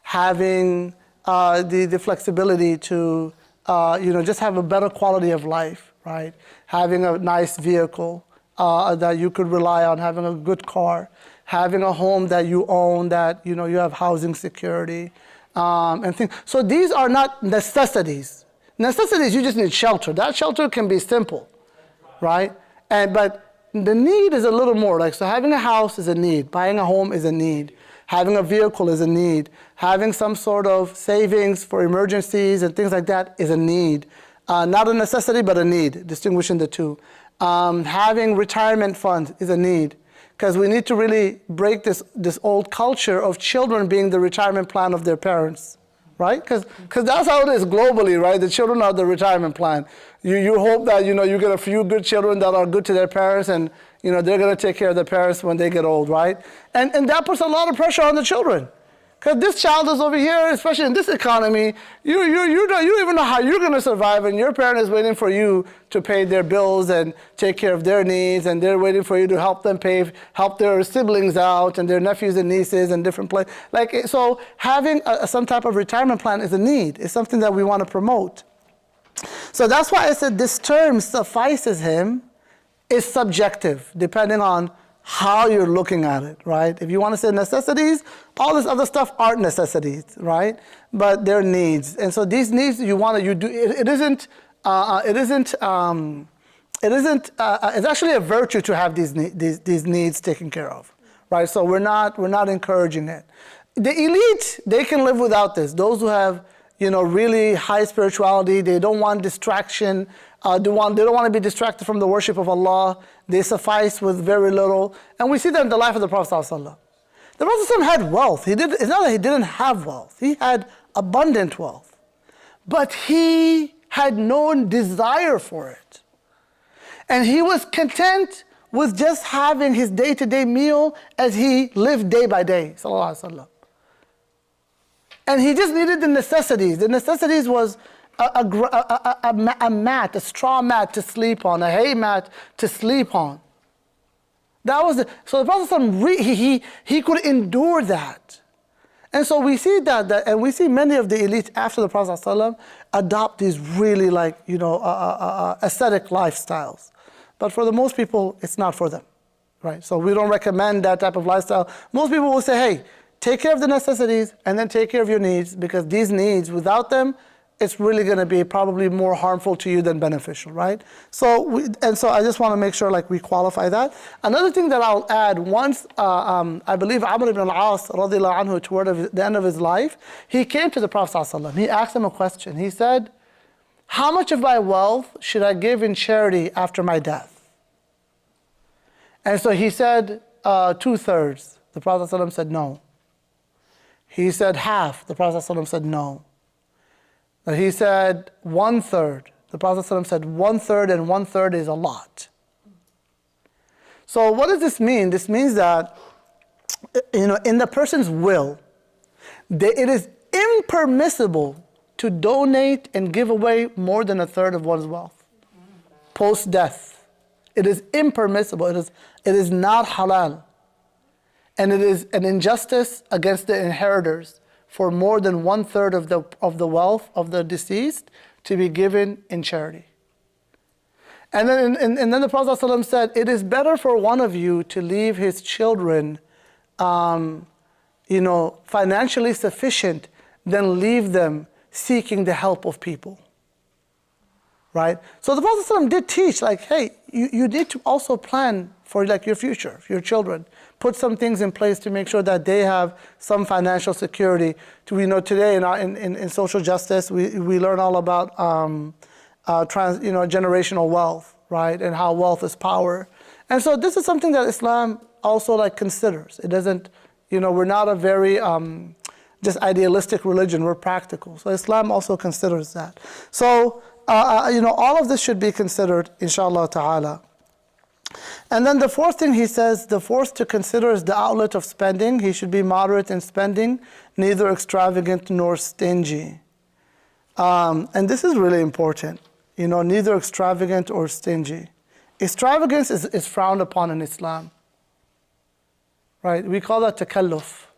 Having the flexibility to, just have a better quality of life, right? Having a nice vehicle that you could rely on, having a good car, having a home that you own, that, you have housing security, and things. So these are not necessities. Necessities, you just need shelter. That shelter can be simple, right? But the need is a little more. Like, so having a house is a need. Buying a home is a need. Having a vehicle is a need. Having some sort of savings for emergencies and things like that is a need. Not a necessity, but a need, distinguishing the two. Having retirement funds is a need, because we need to really break this old culture of children being the retirement plan of their parents. Right? Because that's how it is globally, right? The children are the retirement plan. You hope that, you get a few good children that are good to their parents, and, they're going to take care of their parents when they get old, right? And that puts a lot of pressure on the children. Because this child is over here, especially in this economy, you don't even know how you're going to survive, and your parent is waiting for you to pay their bills and take care of their needs, and they're waiting for you to help their siblings out and their nephews and nieces and different places. So having some type of retirement plan is a need. It's something that we want to promote. So that's why I said this term suffices him is subjective, depending on how you're looking at it, right? If you want to say necessities, all this other stuff aren't necessities, right? But they're needs. And so these needs it's actually a virtue to have these needs taken care of, right? So we're not encouraging it. The elite, they can live without this. Those who have, really high spirituality, they don't want distraction, they don't want to be distracted from the worship of Allah. They suffice with very little. And we see that in the life of the Prophet ﷺ. The Prophet ﷺ had wealth. It's not that he didn't have wealth. He had abundant wealth. But he had no desire for it. And he was content with just having his day-to-day meal as he lived day by day, sallallahu alaihi wasallam. And he just needed the necessities. The necessities was a mat, a straw mat to sleep on, a hay mat to sleep on. So the Prophet he could endure that. And so we see that and we see many of the elites after the Prophet ﷺ adopt these really ascetic lifestyles. But for the most people, it's not for them, right? So we don't recommend that type of lifestyle. Most people will say, hey, take care of the necessities and then take care of your needs, because these needs, without them, it's really going to be probably more harmful to you than beneficial, right? So I just want to make sure we qualify that. Another thing that I'll add, once I believe Amr ibn al-As radiallahu anhu, toward the end of his life, he came to the Prophet ﷺ. He asked him a question. He said, how much of my wealth should I give in charity after my death? And so he said 2/3. The Prophet ﷺ said no. He said half. The Prophet ﷺ said no. But he said 1/3. The Prophet ﷺ said 1/3, and 1/3 is a lot. So what does this mean? This means that, in the person's will, it is impermissible to donate and give away more than 1/3 of one's wealth post-death. It is impermissible. It is not halal. And it is an injustice against the inheritors for more than 1/3 of the wealth of the deceased to be given in charity. And then the Prophet ﷺ said, it is better for one of you to leave his children financially sufficient than leave them seeking the help of people. Right? So the Prophet ﷺ did teach, like, hey, you need to also plan for like your future, your children. Put some things in place to make sure that they have some financial security. Today in social justice, we learn all about generational wealth, right? And how wealth is power. And so this is something that Islam also like considers. It doesn't, we're not a very just idealistic religion, we're practical. So Islam also considers that. So, all of this should be considered, inshallah ta'ala. And then the fourth thing he says, the fourth to consider is the outlet of spending. He should be moderate in spending, neither extravagant nor stingy. And this is really important, neither extravagant or stingy. Extravagance is frowned upon in Islam, right? We call that takalluf.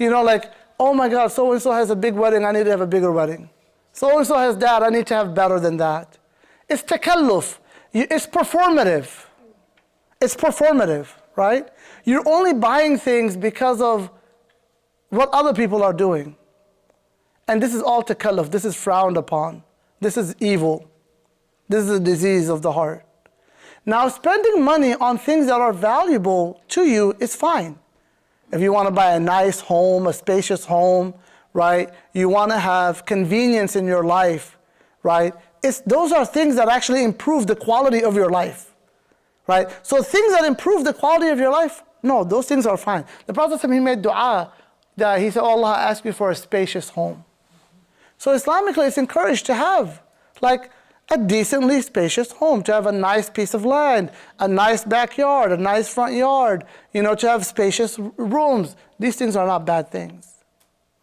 Like, oh my God, so-and-so has a big wedding, I need to have a bigger wedding. So-and-so has that, I need to have better than that. It's takalluf. It's performative. It's performative, right? You're only buying things because of what other people are doing. And this is all takalluf. This is frowned upon. This is evil. This is a disease of the heart. Now, spending money on things that are valuable to you is fine. If you want to buy a nice home, a spacious home, right? You want to have convenience in your life, right? Those are things that actually improve the quality of your life, right? So things that improve the quality of your life, no, those things are fine. The Prophet, he made dua, that he said, oh Allah, I ask you for a spacious home. So Islamically, it's encouraged to have like a decently spacious home, to have a nice piece of land, a nice backyard, a nice front yard, to have spacious rooms. These things are not bad things,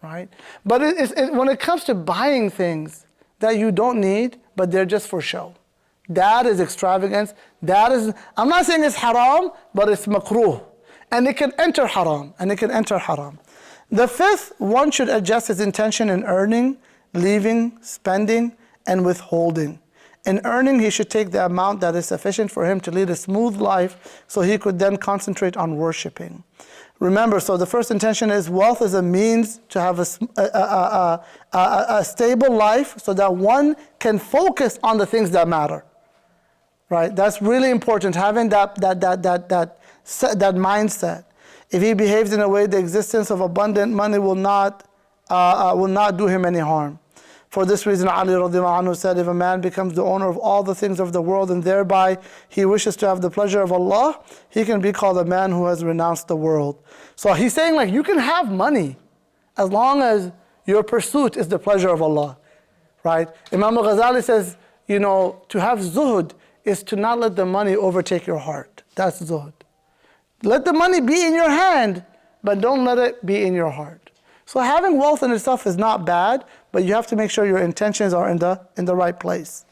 right? But when it comes to buying things that you don't need, but they're just for show, that is extravagance. I'm not saying it's haram, but it's makruh. And it can enter haram, The fifth, one should adjust his intention in earning, leaving, spending, and withholding. In earning, he should take the amount that is sufficient for him to lead a smooth life, so he could then concentrate on worshiping. Remember, so the first intention is wealth is a means to have a stable life, so that one can focus on the things that matter. Right? That's really important, having that mindset. If he behaves in a way, the existence of abundant money will not do him any harm. For this reason, Ali radiallahu anhu said, if a man becomes the owner of all the things of the world and thereby he wishes to have the pleasure of Allah, he can be called a man who has renounced the world. So he's saying, like, you can have money as long as your pursuit is the pleasure of Allah, right? Imam al-Ghazali says, to have zuhud is to not let the money overtake your heart. That's zuhud. Let the money be in your hand, but don't let it be in your heart. So having wealth in itself is not bad, but you have to make sure your intentions are in the right place.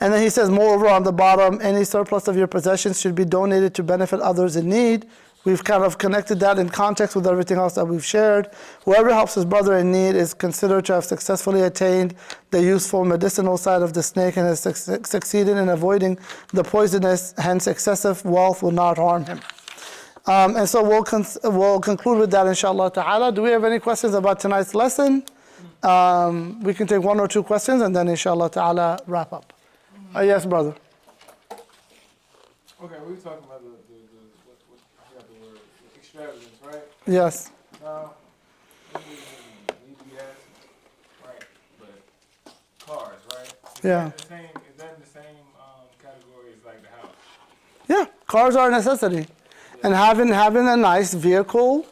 And then he says, moreover, on the bottom, any surplus of your possessions should be donated to benefit others in need. We've kind of connected that in context with everything else that we've shared. Whoever helps his brother in need is considered to have successfully attained the useful medicinal side of the snake and has succeeded in avoiding the poisonous, hence excessive wealth will not harm him. And so we'll conclude with that, inshallah ta'ala. Do we have any questions about tonight's lesson? We can take one or two questions and then inshallah ta'ala wrap up. Yes, brother. Okay, we were talking about I forgot the word, extravagance, right? Yes. Now, EBS, right? But cars, right? Is Yeah. that in the same category as like the house? Yeah, cars are a necessity. And having a nice vehicle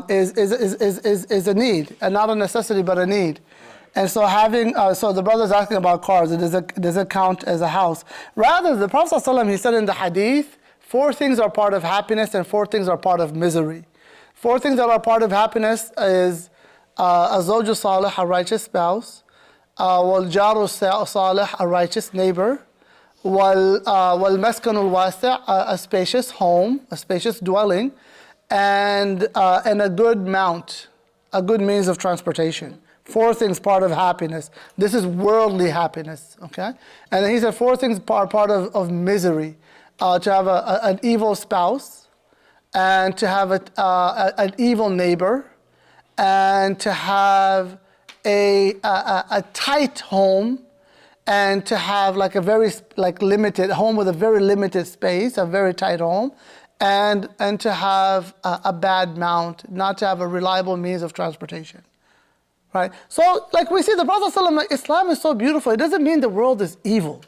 is a need, and not a necessity, but a need. And so so the brother's asking about cars. Does it count as a house? Rather, the Prophet ﷺ, he said in the hadith, 4 things are part of happiness and 4 things are part of misery. 4 things that are part of happiness is a zawju salih, a righteous spouse, wal jaru salih, a righteous neighbor, wal maskanul wasi', a spacious home, a spacious dwelling, and a good mount, a good means of transportation. 4 things part of happiness. This is worldly happiness, okay? And then he said 4 things are part of misery. To have an evil spouse, and to have an evil neighbor, and to have a tight home, and to have like a very limited home with a very limited space, a very tight home, and to have a bad mount, not to have a reliable means of transportation, right? So like we see the Prophet ﷺ, Islam is so beautiful. It doesn't mean the world is evil.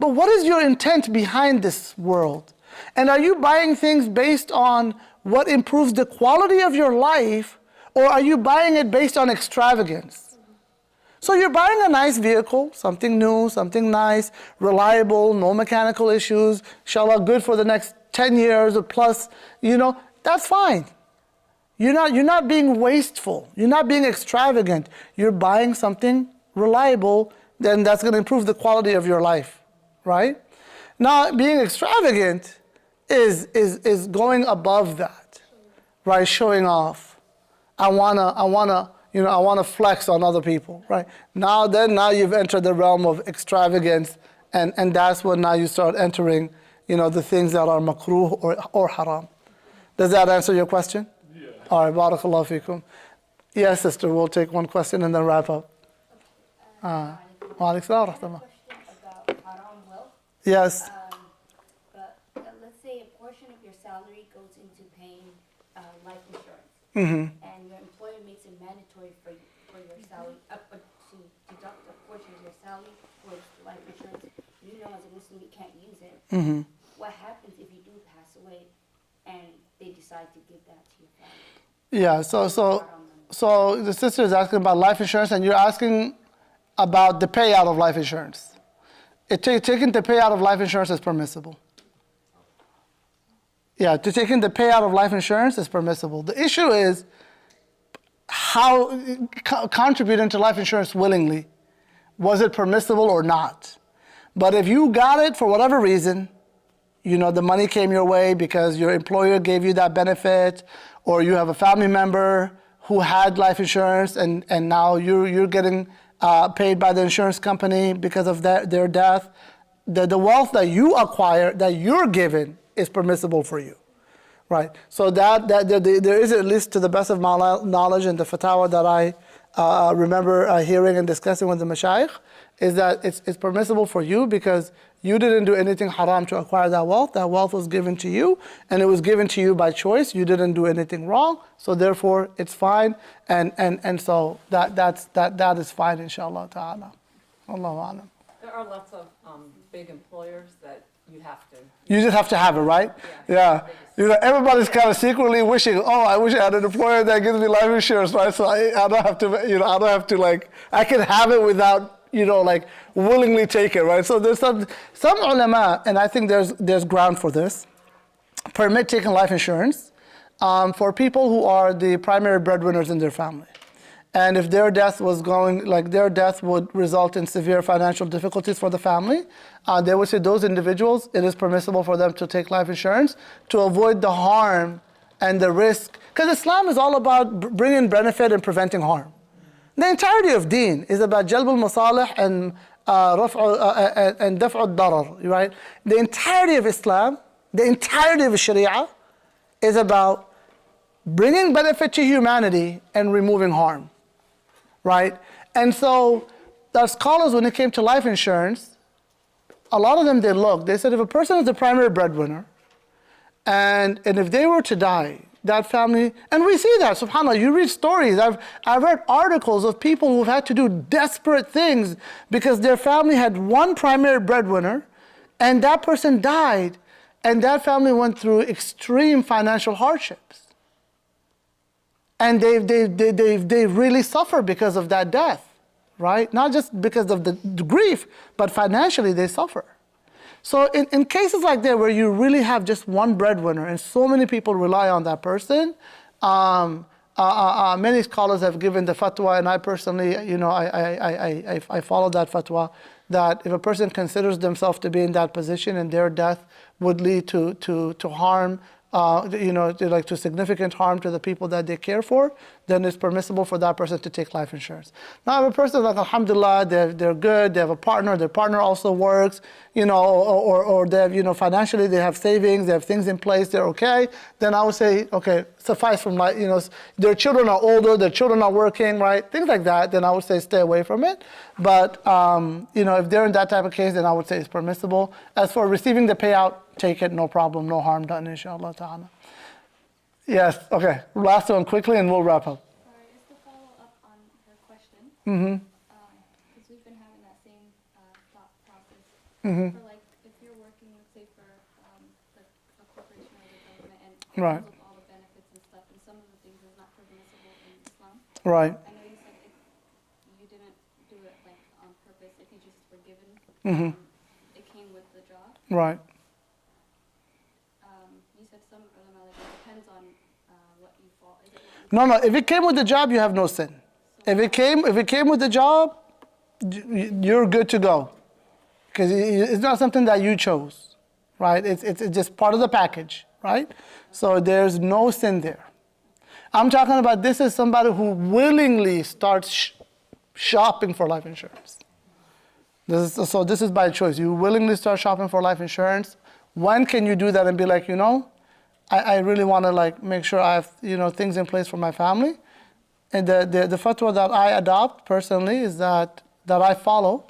But what is your intent behind this world? And are you buying things based on what improves the quality of your life, or are you buying it based on extravagance? So you're buying a nice vehicle, something new, something nice, reliable, no mechanical issues, inshallah good for the next 10 years or plus, that's fine. You're not being wasteful. You're not being extravagant. You're buying something reliable, then that's going to improve the quality of your life, right? Now, being extravagant is going above that, right? Showing off. I wanna flex on other people, right? Now you've entered the realm of extravagance, and that's when now you start entering, the things that are makruh or haram. Does that answer your question? Yeah. All right, barakallahu fikum. Yes, sister, we'll take one question and then wrap up. Wa alaikum salam wa rahmatullah. About haram wealth. Yes. But let's say a portion of your salary goes into paying life insurance, and your employer makes it mandatory for your salary to deduct a portion of your salary towards life insurance. You know, as a Muslim, you can't use it. What happens if you do pass away and they decide to give that to your family? Yeah. So the sister is asking about life insurance, and you're asking about the payout of life insurance. Taking the payout of life insurance is permissible. Yeah, taking the payout of life insurance is permissible. The issue is how contributing to life insurance willingly. Was it permissible or not? But if you got it for whatever reason, the money came your way because your employer gave you that benefit, or you have a family member who had life insurance and now you're getting paid by the insurance company because of their death, the wealth that you acquire, that you're given, is permissible for you, right? So that there is, at least to the best of my knowledge and the fatwa that I remember hearing and discussing with the mashayikh, is that it's permissible for you because you didn't do anything haram to acquire that wealth. That wealth was given to you, and it was given to you by choice. You didn't do anything wrong, so therefore it's fine. And so that is fine, inshallah ta'ala. Allahu a'lam. There are lots of big employers that you have to. You just have to have it, right? Yeah. Everybody's kind of secretly wishing, I wish I had an employer that gives me life insurance, right? So I don't have to, I don't have to I can have it without, willingly take it, right? So there's some ulama, and I think there's ground for this, permit taking life insurance for people who are the primary breadwinners in their family. And if their death their death would result in severe financial difficulties for the family, they would say those individuals, it is permissible for them to take life insurance to avoid the harm and the risk. Because Islam is all about bringing benefit and preventing harm. The entirety of deen is about jalb al-masalih and daf' al-darar, right? The entirety of Islam, the entirety of Sharia is about bringing benefit to humanity and removing harm. Right? And so the scholars, when it came to life insurance, a lot of them, they said if a person is the primary breadwinner, and if they were to die, that family, and we see that, subhanAllah, you read stories, I've read articles of people who've had to do desperate things because their family had one primary breadwinner, and that person died, and that family went through extreme financial hardships. And they really suffer because of that death, right? Not just because of the grief, but financially they suffer. So in cases like that where you really have just one breadwinner and so many people rely on that person, many scholars have given the fatwa, and I personally, I follow that fatwa, that if a person considers themselves to be in that position and their death would lead to harm, to significant harm to the people that they care for, then it's permissible for that person to take life insurance. Now, if a person is like, alhamdulillah, they're good, they have a partner, their partner also works, or they have, financially they have savings, they have things in place, they're okay, then I would say, okay, suffice from like, their children are older, their children are working, right? Things like that, then I would say stay away from it. But, if they're in that type of case, then I would say it's permissible. As for receiving the payout, take it, no problem, no harm done, inshallah ta'ala. Yes, okay. Last one quickly and we'll wrap up. Sorry, just to follow up on her question. Because we've been having that same thought process. For like, if you're working, let's say for like a corporation or the government and Right. with all the benefits and stuff, and some of the things is not permissible in Islam. Right. I know you said if you didn't do it like on purpose, if you just were given, it came with the job. Right. You said some ulama, like it depends on what you fall. Is it No, if it came with the job, you have no sin. If it came with the job, you're good to go. Because it's not something that you chose, right? It's just part of the package, right? So there's no sin there. I'm talking about this is somebody who willingly starts shopping for life insurance. This is by choice. You willingly start shopping for life insurance. When can you do that and be like, I really want to like make sure I have things in place for my family? And the fatwa that I adopt personally is that I follow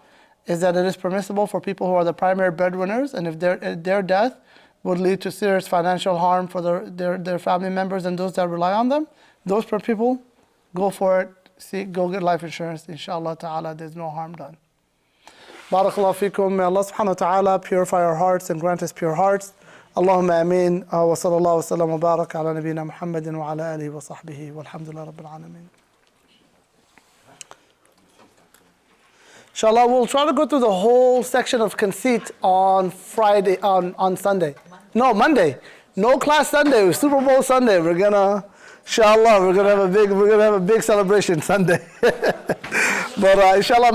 is that it is permissible for people who are the primary breadwinners, and if their death would lead to serious financial harm for their family members and those that rely on them, those people go for it. Go get life insurance. Inshallah ta'ala, there's no harm done. Barakallahu feekum. May Allah subhanahu wa ta'ala purify our hearts and grant us pure hearts. Allahumma ameen. Wa sallallahu wa sallam wa barak ala nabiyyina Muhammadin wa ala alihi wa sahbihi walhamdulillah rabbil alameen. Inshallah, we'll try to go through the whole section of conceit on Friday, on Sunday. No, Monday. No class Sunday. Super Bowl Sunday. We're gonna have a big celebration Sunday. But inshallah.